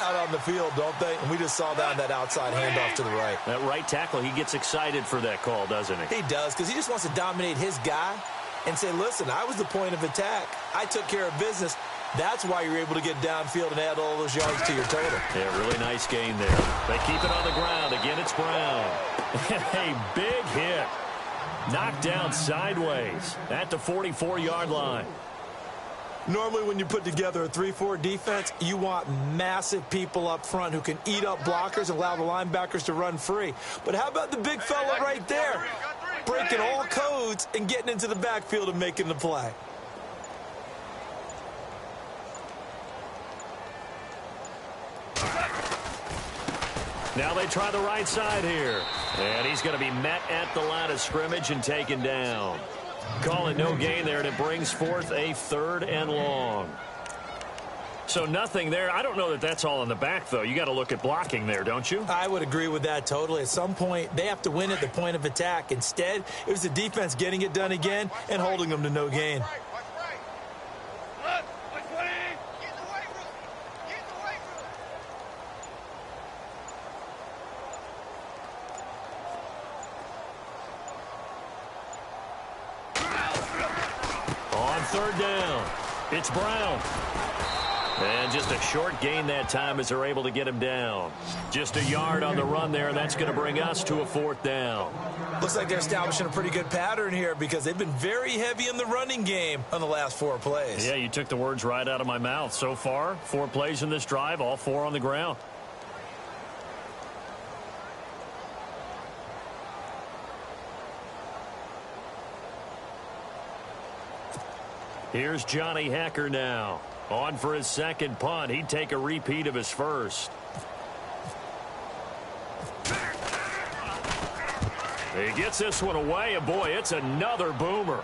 out on the field, don't they? And we just saw that on that outside handoff to the right. That right tackle, he gets excited for that call, doesn't he? He does, because he just wants to dominate his guy and say, listen, I was the point of attack. I took care of business. That's why you're able to get downfield and add all those yards to your total. Yeah, really nice gain there. They keep it on the ground. Again, it's Brown. A big hit. Knocked down sideways at the 44-yard line. Normally when you put together a 3-4 defense, you want massive people up front who can eat up blockers and allow the linebackers to run free. But how about the big fella right there? Breaking all codes and getting into the backfield and making the play. Now they try the right side here. And he's going to be met at the line of scrimmage and taken down. Call it no gain there, and it brings forth a 3rd and long. So nothing there. I don't know that that's all in the back, though. You got to look at blocking there, don't you? I would agree with that totally. At some point, they have to win at the point of attack. Instead, it was the defense getting it done again and holding them to no gain. On 3rd down, it's Brown. And just a short gain that time as they're able to get him down. Just a yard on the run there, and that's going to bring us to a 4th down. Looks like they're establishing a pretty good pattern here because they've been very heavy in the running game on the last 4 plays. Yeah, you took the words right out of my mouth. So far, 4 plays in this drive, all 4 on the ground. Here's Johnny Hecker now. On for his 2nd punt. He'd take a repeat of his first. He gets this one away, and boy, it's another boomer.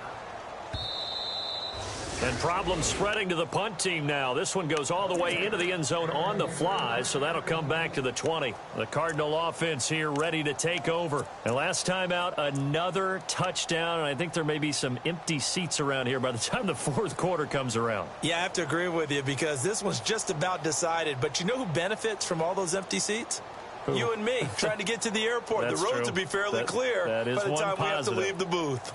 And problems spreading to the punt team now. This one goes all the way into the end zone on the fly, so that'll come back to the 20. The Cardinal offense here ready to take over. And last time out, another touchdown, and I think there may be some empty seats around here by the time the 4th quarter comes around. Yeah, I have to agree with you because this one's just about decided. But you know who benefits from all those empty seats? Who? You and me, trying to get to the airport. The roads will be fairly clear by the time we have to leave the booth.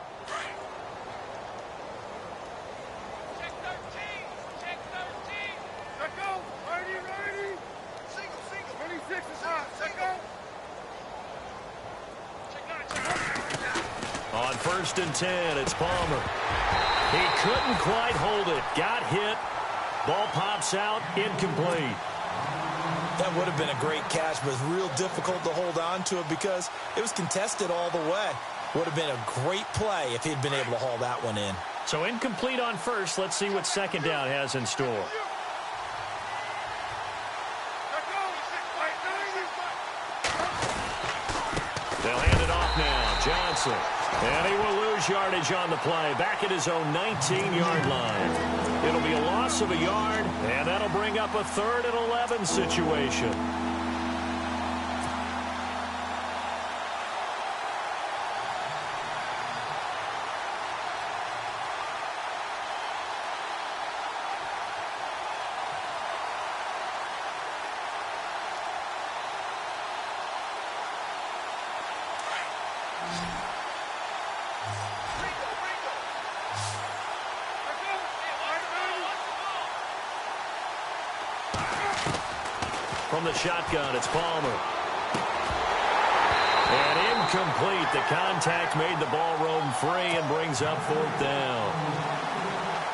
On 1st and 10, it's Palmer. He couldn't quite hold it. Got hit. Ball pops out. Incomplete. That would have been a great catch, but it's real difficult to hold on to it because it was contested all the way. Would have been a great play if he'd been able to haul that one in. So incomplete on 1st. Let's see what 2nd down has in store. They'll hand it off now. Johnson. And he will lose yardage on the play. Back at his own 19-yard line. It'll be a loss of a yard, and that'll bring up a 3rd and 11 situation. From the shotgun, it's Palmer. And incomplete. The contact made the ball roam free and brings up 4th down.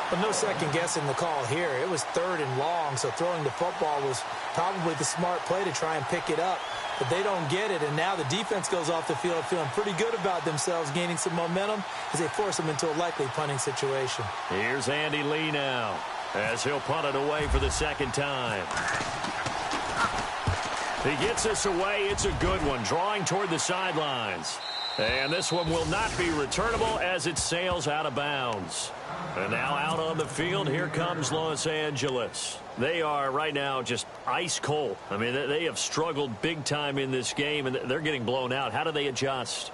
But no second guessing the call here. It was 3rd and long, so throwing the football was probably the smart play to try and pick it up. But they don't get it, and now the defense goes off the field feeling pretty good about themselves, gaining some momentum as they force them into a likely punting situation. Here's Andy Lee now as he'll punt it away for the second time. He gets this away. It's a good one, drawing toward the sidelines. And this one will not be returnable as it sails out of bounds. And now out on the field, here comes Los Angeles. They are right now just ice cold. I mean, they have struggled big time in this game, and they're getting blown out. How do they adjust?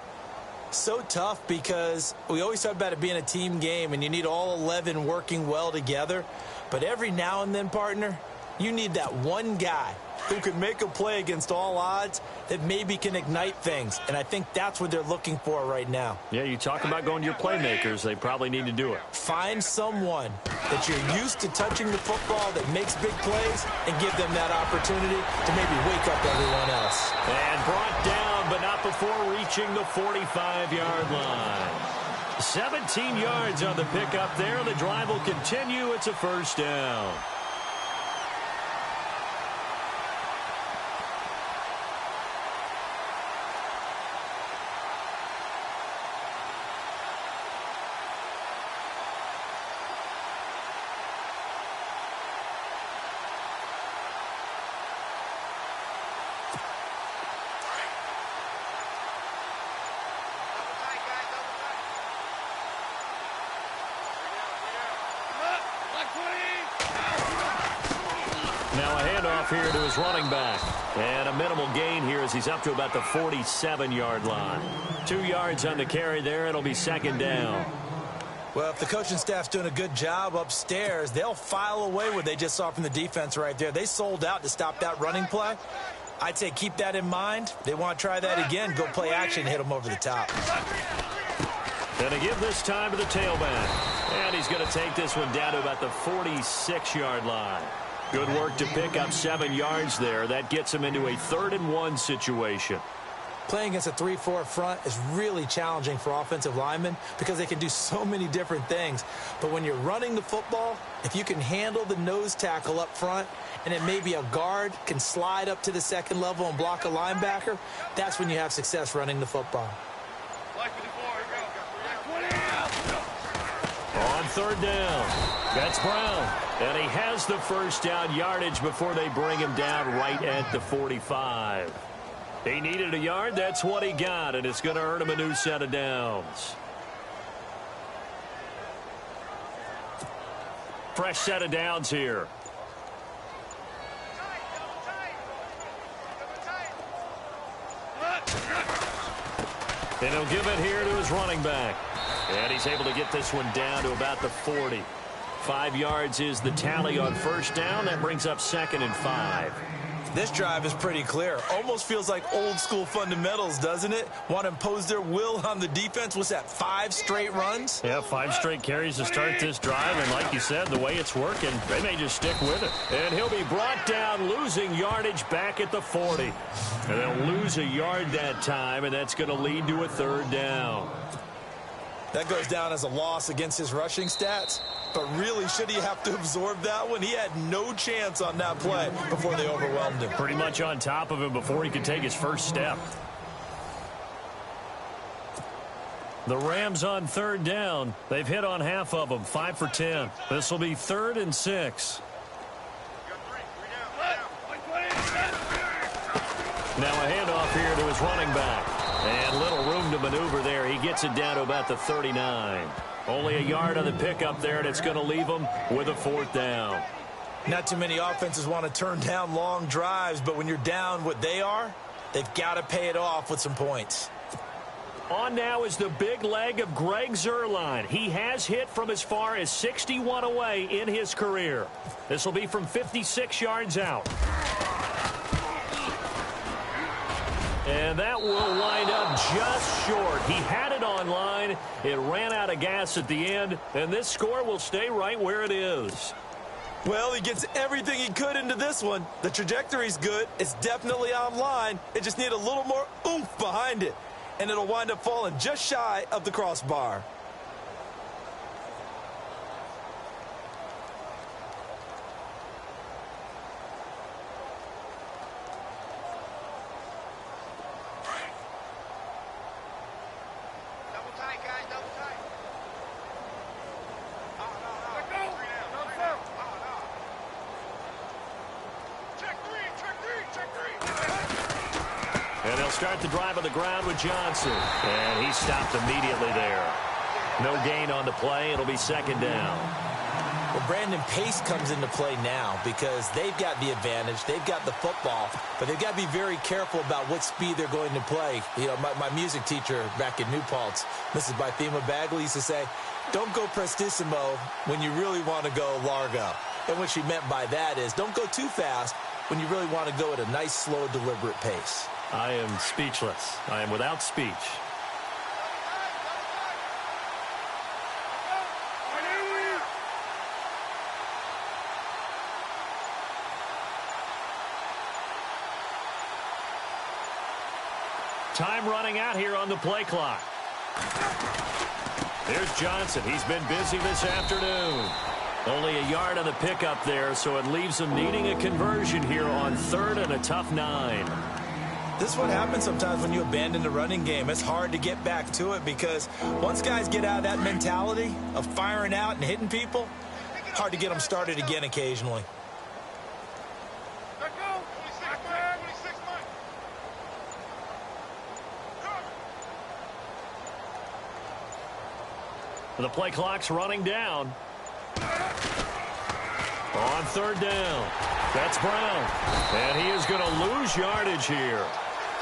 So tough because we always talk about it being a team game, and you need all 11 working well together. But every now and then, partner, you need that one guy who can make a play against all odds that maybe can ignite things. And I think that's what they're looking for right now. Yeah, you talk about going to your playmakers. They probably need to do it. Find someone that you're used to touching the football that makes big plays and give them that opportunity to maybe wake up everyone else. And brought down, but not before reaching the 45-yard line. 17 yards on the pickup there. The drive will continue. It's a first down. Now a handoff here to his running back. And a minimal gain here as he's up to about the 47-yard line. 2 yards on the carry there. It'll be second down. Well, if the coaching staff's doing a good job upstairs, they'll file away what they just saw from the defense right there. They sold out to stop that running play. I'd say keep that in mind. They want to try that again. Go play action, hit them over the top. And to give this time to the tailback. And he's going to take this one down to about the 46-yard line. Good work to pick up 7 yards there. That gets him into a 3rd-and-1 situation. Playing against a 3-4 front is really challenging for offensive linemen because they can do so many different things. But when you're running the football, if you can handle the nose tackle up front and then maybe a guard can slide up to the second level and block a linebacker, that's when you have success running the football. On 3rd down, that's Brown. And he has the first down yardage before they bring him down right at the 45. He needed a yard. That's what he got, and it's going to earn him a new set of downs. Fresh set of downs here. And he'll give it here to his running back. And he's able to get this one down to about the 40. 5 yards is the tally on first down. That brings up 2nd and 5. This drive is pretty clear. Almost feels like old school fundamentals, doesn't it? Want to impose their will on the defense. What's that, 5 straight runs? Yeah, 5 straight carries to start this drive. And like you said, the way it's working, they may just stick with it. And he'll be brought down, losing yardage back at the 40. And they'll lose a yard that time, and that's going to lead to a 3rd down. That goes down as a loss against his rushing stats. But really, should he have to absorb that one? He had no chance on that play before they overwhelmed him. Pretty much on top of him before he could take his first step. The Rams on 3rd down. They've hit on half of them, 5 for 10. This will be 3rd and 6. Now a handoff here to his running back. And little room to maneuver there. He gets it down to about the 39. Only a yard on the pickup there, and it's going to leave him with a 4th down. Not too many offenses want to turn down long drives, but when you're down what they are, they've got to pay it off with some points. On now is the big leg of Greg Zuerlein. He has hit from as far as 61 away in his career. This will be from 56 yards out. And that will wind up just short. He had it on line. It ran out of gas at the end, and this score will stay right where it is. Well, he gets everything he could into this one. The trajectory's good. It's definitely on line. It just needs a little more oomph behind it, and it'll wind up falling just shy of the crossbar. start the drive on the ground with Johnson. And he stopped immediately there. No gain on the play. It'll be second down. Well, Brandon, pace comes into play now because they've got the advantage. They've got the football, but they've got to be very careful about what speed they're going to play. You know, my music teacher back in New Paltz, Mrs. Bythema Bagley, used to say, don't go prestissimo when you really want to go largo. And what she meant by that is don't go too fast when you really want to go at a nice, slow, deliberate pace. I am speechless. I am without speech. Time running out here on the play clock. There's Johnson. He's been busy this afternoon. Only a yard on the pickup there, so it leaves him needing a conversion here on 3rd and a tough 9. This is what happens sometimes when you abandon the running game. It's hard to get back to it because once guys get out of that mentality of firing out and hitting people, hard to get them started again occasionally. The play clock's running down. On 3rd down. That's Brown. And he is going to lose yardage here.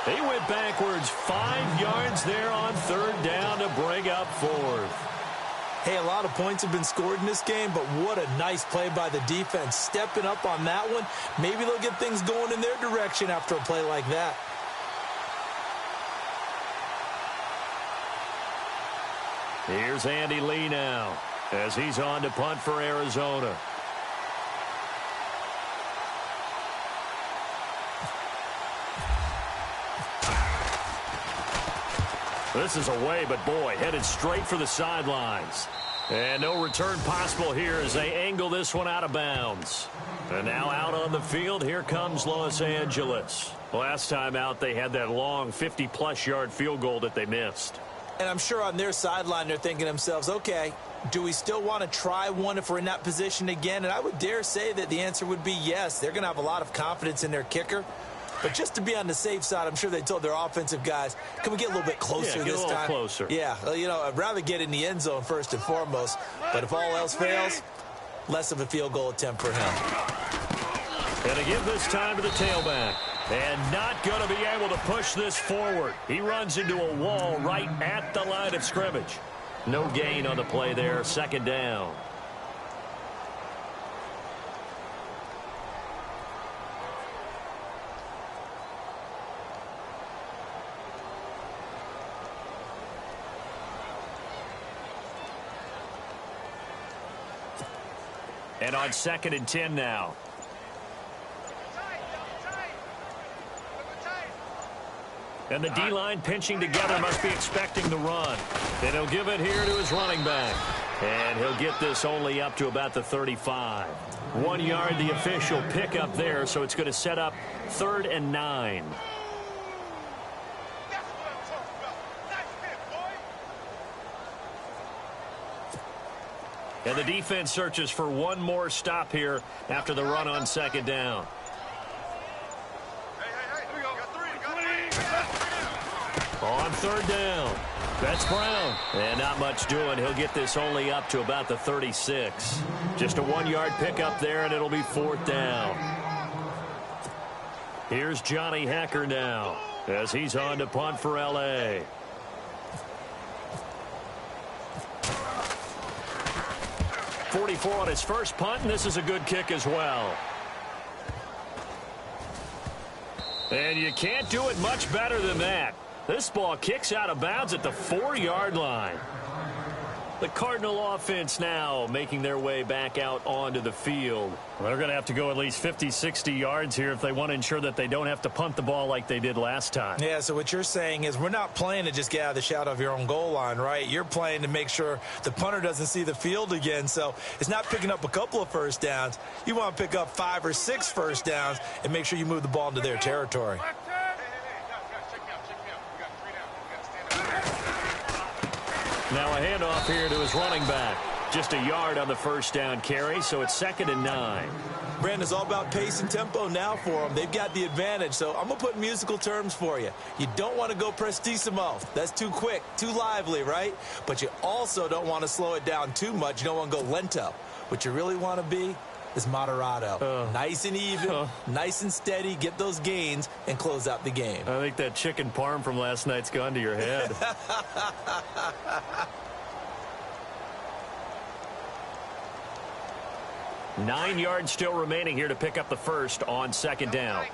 They went backwards 5 yards there on 3rd down to bring up 4th. Hey, a lot of points have been scored in this game, but what a nice play by the defense. Stepping up on that one. Maybe they'll get things going in their direction after a play like that. Here's Andy Lee now as he's on to punt for Arizona. This is away, but boy, headed straight for the sidelines. And no return possible here as they angle this one out of bounds. And now out on the field, here comes Los Angeles. Last time out, they had that long 50-plus yard field goal that they missed. And I'm sure on their sideline they're thinking to themselves, okay, do we still want to try one if we're in that position again? And I would dare say that the answer would be yes. They're going to have a lot of confidence in their kicker. But just to be on the safe side, I'm sure they told their offensive guys, can we get a little bit closer this time? Closer. Yeah, well, you know, I'd rather get in the end zone first and foremost. But if all else fails, less of a field goal attempt for him. Going to give this time to the tailback. And not going to be able to push this forward. He runs into a wall right at the line of scrimmage. No gain on the play there. 2nd down. And on 2nd and 10 now. And the D-line pinching together must be expecting the run. And he'll give it here to his running back. And he'll get this only up to about the 35. 1 yard, the official pickup there, so it's going to set up 3rd and 9. And the defense searches for one more stop here after the run on 2nd down. On 3rd down, that's Brown. And not much doing. He'll get this only up to about the 36. Just a 1 yard pickup there, and it'll be 4th down. Here's Johnny Hecker now as he's on to punt for L.A. .44 on his first punt, and this is a good kick as well. And you can't do it much better than that. This ball kicks out of bounds at the 4-yard line. The Cardinal offense now making their way back out onto the field. Well, they're going to have to go at least 50, 60 yards here if they want to ensure that they don't have to punt the ball like they did last time. Yeah, so what you're saying is we're not playing to just get out of the shadow of your own goal line, right? You're playing to make sure the punter doesn't see the field again. So it's not picking up a couple of first downs. You want to pick up 5 or 6 first downs and make sure you move the ball into their territory. Now a handoff here to his running back. Just a yard on the first down carry, so it's 2nd and 9. Brandon, it's all about pace and tempo now for them. They've got the advantage, so I'm going to put musical terms for you. You don't want to go prestissimo. That's too quick, too lively, right? But you also don't want to slow it down too much. You don't want to go lento. What you really want to be is moderato. Nice and even, nice and steady, get those gains, and close out the game. I think that chicken parm from last night's gone to your head. 9 yards still remaining here to pick up the first on 2nd down.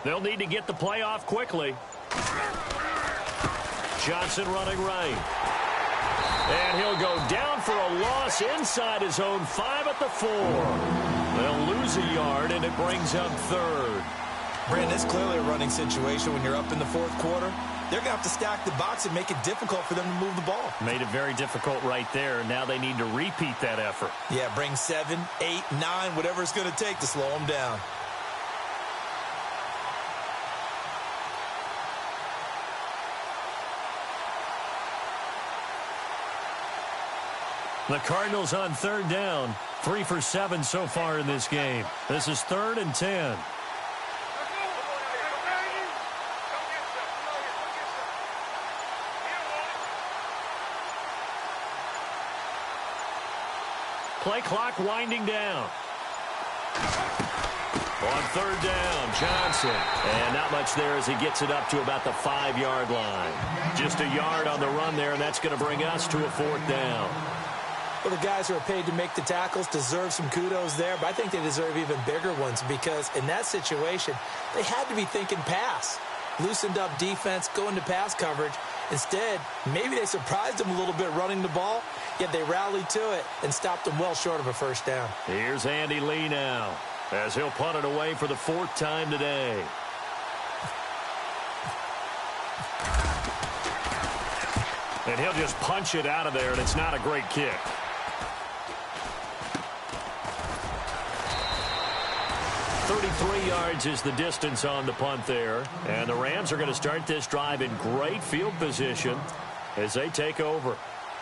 They'll need to get the play off quickly. Johnson running right. And he'll go down for a loss inside his own 5 at the 4. They'll lose a yard, and it brings up 3rd. Brandon, it's clearly a running situation when you're up in the 4th quarter. They're going to have to stack the box and make it difficult for them to move the ball. Made it very difficult right there. Now they need to repeat that effort. Yeah, bring 7, 8, 9, whatever it's going to take to slow them down. The Cardinals on 3rd down. 3 for 7 so far in this game. This is 3rd and 10. Play clock winding down. On 3rd down, Johnson. And not much there as he gets it up to about the 5-yard line. Just a yard on the run there, and that's going to bring us to a 4th down. Well, the guys who are paid to make the tackles deserve some kudos there, but I think they deserve even bigger ones because in that situation, they had to be thinking pass. Loosened up defense, going to pass coverage. Instead, maybe they surprised them a little bit running the ball, yet they rallied to it and stopped them well short of a 1st down. Here's Andy Lee now as he'll punt it away for the 4th time today. And he'll just punch it out of there, and it's not a great kick. 33 yards is the distance on the punt there. And the Rams are going to start this drive in great field position as they take over.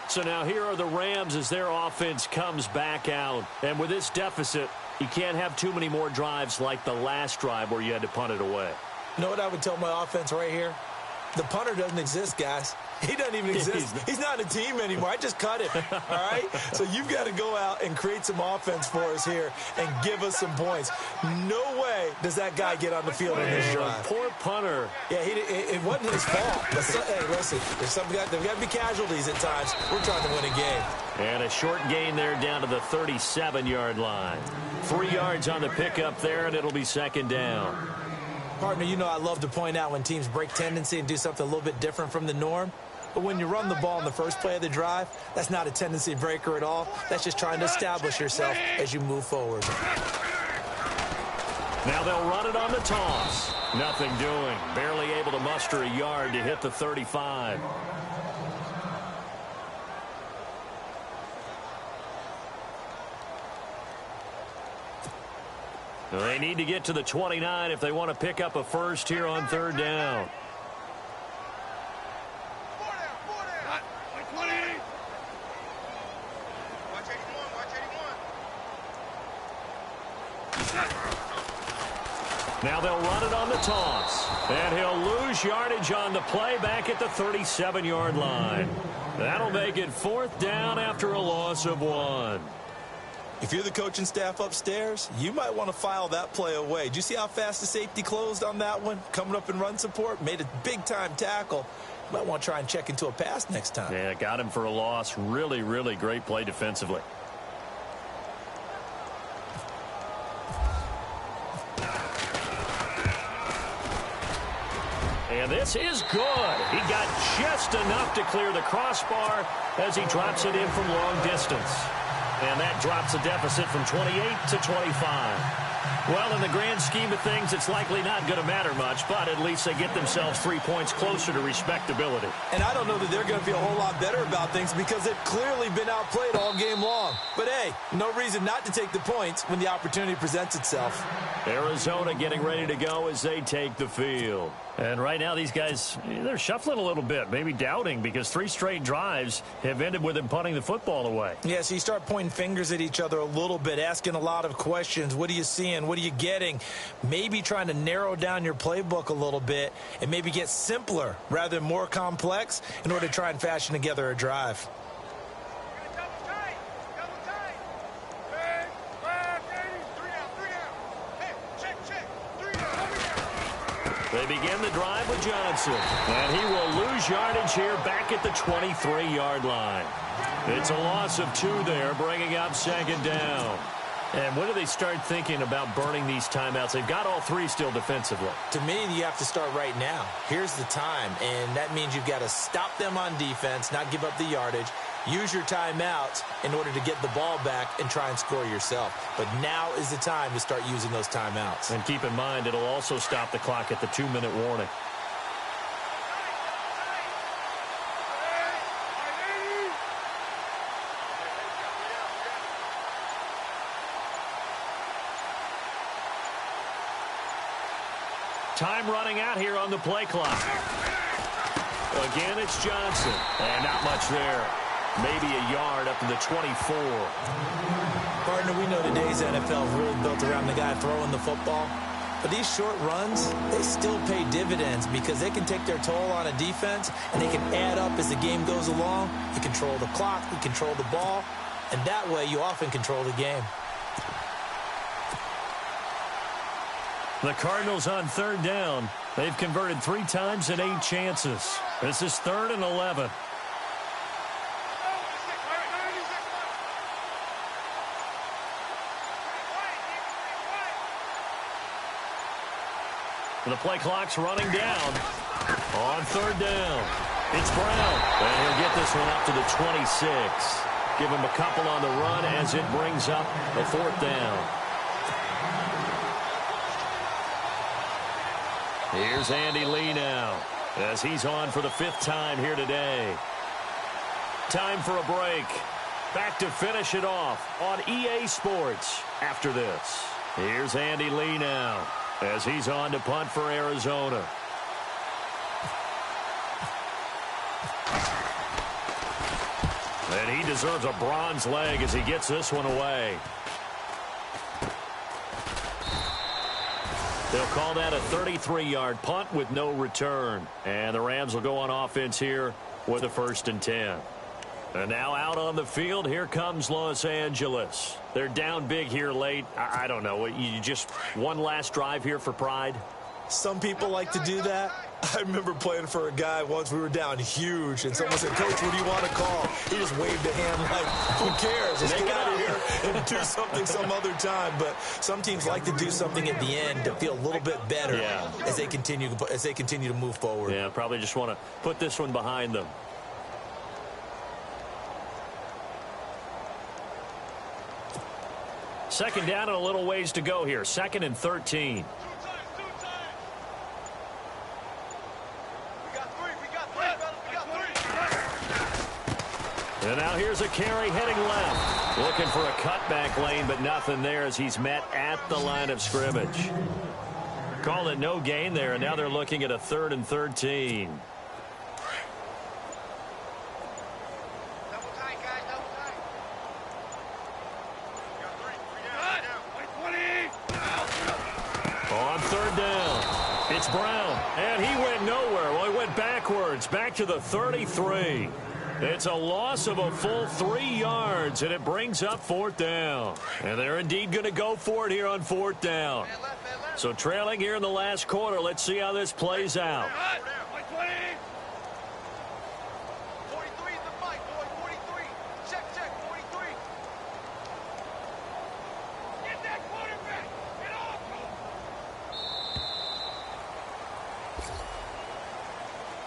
So now here are the Rams as their offense comes back out. And with this deficit, you can't have too many more drives like the last drive where you had to punt it away. You know what I would tell my offense right here? The punter doesn't exist, guys. He doesn't even exist. He's not a team anymore. I just cut him, all right? So you've got to go out and create some offense for us here and give us some points. No way does that guy get on the field in this drive. Poor punter. Yeah, it wasn't his fault. But hey, listen, there's got to be casualties at times. We're trying to win a game. And a short gain there down to the 37-yard line. 3 yards on the pickup there, and it'll be 2nd down. Partner, you know I love to point out when teams break tendency and do something a little bit different from the norm. But when you run the ball in the first play of the drive, that's not a tendency breaker at all. That's just trying to establish yourself as you move forward. Now they'll run it on the toss. Nothing doing. Barely able to muster a yard to hit the 35. They need to get to the 29 if they want to pick up a first here on 3rd down. Now they'll run it on the toss. And he'll lose yardage on the play back at the 37-yard line. That'll make it 4th down after a loss of 1. If you're the coaching staff upstairs, you might want to file that play away. Did you see how fast the safety closed on that one? Coming up in run support, made a big-time tackle. You might want to try and check into a pass next time. Yeah, got him for a loss. Really, really great play defensively. And this is good. He got just enough to clear the crossbar as he drops it in from long distance. And that drops the deficit from 28 to 25. Well, in the grand scheme of things, it's likely not going to matter much, but at least they get themselves 3 points closer to respectability. And I don't know that they're going to feel a whole lot better about things because they've clearly been outplayed all game long. But, hey, no reason not to take the points when the opportunity presents itself. Arizona getting ready to go as they take the field. And right now, these guys, they're shuffling a little bit, maybe doubting, because 3 straight drives have ended with them punting the football away. Yeah, so you start pointing fingers at each other a little bit, asking a lot of questions. What are you seeing? What are you getting? Maybe trying to narrow down your playbook a little bit and maybe get simpler rather than more complex in order to try and fashion together a drive. They begin the drive with Johnson. And he will lose yardage here back at the 23-yard line. It's a loss of 2 there, bringing up 2nd down. And when do they start thinking about burning these timeouts? They've got all 3 still defensively. To me, you have to start right now. Here's the time, and that means you've got to stop them on defense, not give up the yardage, use your timeouts in order to get the ball back and try and score yourself. But now is the time to start using those timeouts. And keep in mind, it'll also stop the clock at the 2-minute warning. Time running out here on the play clock. Again, it's Johnson. And not much there. Maybe a yard up to the 24. Partner, we know today's NFL is really built around the guy throwing the football. But these short runs, they still pay dividends because they can take their toll on a defense and they can add up as the game goes along. You control the clock, you control the ball, and that way you often control the game. The Cardinals on 3rd down. They've converted 3 times in 8 chances. This is 3rd and 11. The play clock's running down. On 3rd down, it's Brown. And he'll get this one up to the 26. Give him a couple on the run as it brings up the 4th down. Here's Andy Lee now as he's on for the 5th time here today. Time for a break. Back to finish it off on EA Sports after this. Here's Andy Lee now as he's on to punt for Arizona. And he deserves a bronze leg as he gets this one away. They'll call that a 33-yard punt with no return. And the Rams will go on offense here with a 1st and 10. And now out on the field, here comes Los Angeles. They're down big here late. I don't know. You just one last drive here for pride? Some people like to do that. I remember playing for a guy once. We were down huge, and someone said, "Coach, what do you want to call?" He just waved a hand like, "Who cares? Let's get out of here and do something some other time." But some teams like to do something at the end to feel a little bit better as they continue to move forward. Yeah, probably just want to put this one behind them. Second down and a little ways to go here. 2nd and 13. And now here's a carry heading left. Looking for a cutback lane, but nothing there as he's met at the line of scrimmage. Called it no gain there, and now they're looking at a 3rd and 13. On 3rd down, it's Brown, and he went nowhere. Well, he went backwards, back to the 33. It's a loss of a full 3 yards, and it brings up 4th down. And they're indeed going to go for it here on 4th down. So trailing here in the last quarter, let's see how this plays out.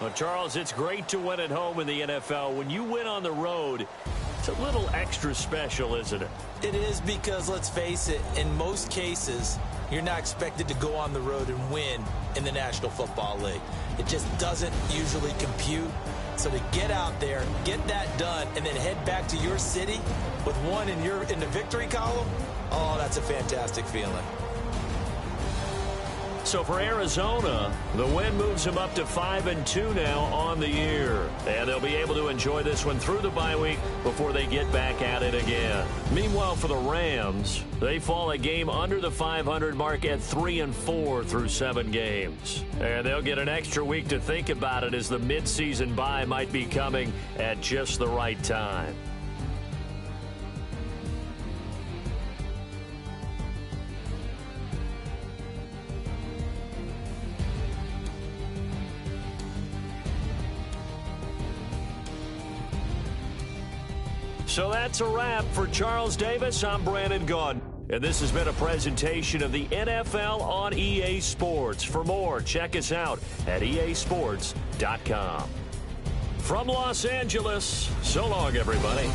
Well, Charles, it's great to win at home in the NFL. When you win on the road, it's a little extra special, isn't it? It is because, let's face it, in most cases, you're not expected to go on the road and win in the National Football League. It just doesn't usually compute. So to get out there, get that done, and then head back to your city with one in the victory column, oh, that's a fantastic feeling. So for Arizona, the win moves them up to 5-2 now on the year. And they'll be able to enjoy this one through the bye week before they get back at it again. Meanwhile, for the Rams, they fall a game under the 500 mark at 3-4 through 7 games. And they'll get an extra week to think about it as the midseason bye might be coming at just the right time. So that's a wrap. For Charles Davis, I'm Brandon Gaudin. And this has been a presentation of the NFL on EA Sports. For more, check us out at easports.com. From Los Angeles, so long, everybody.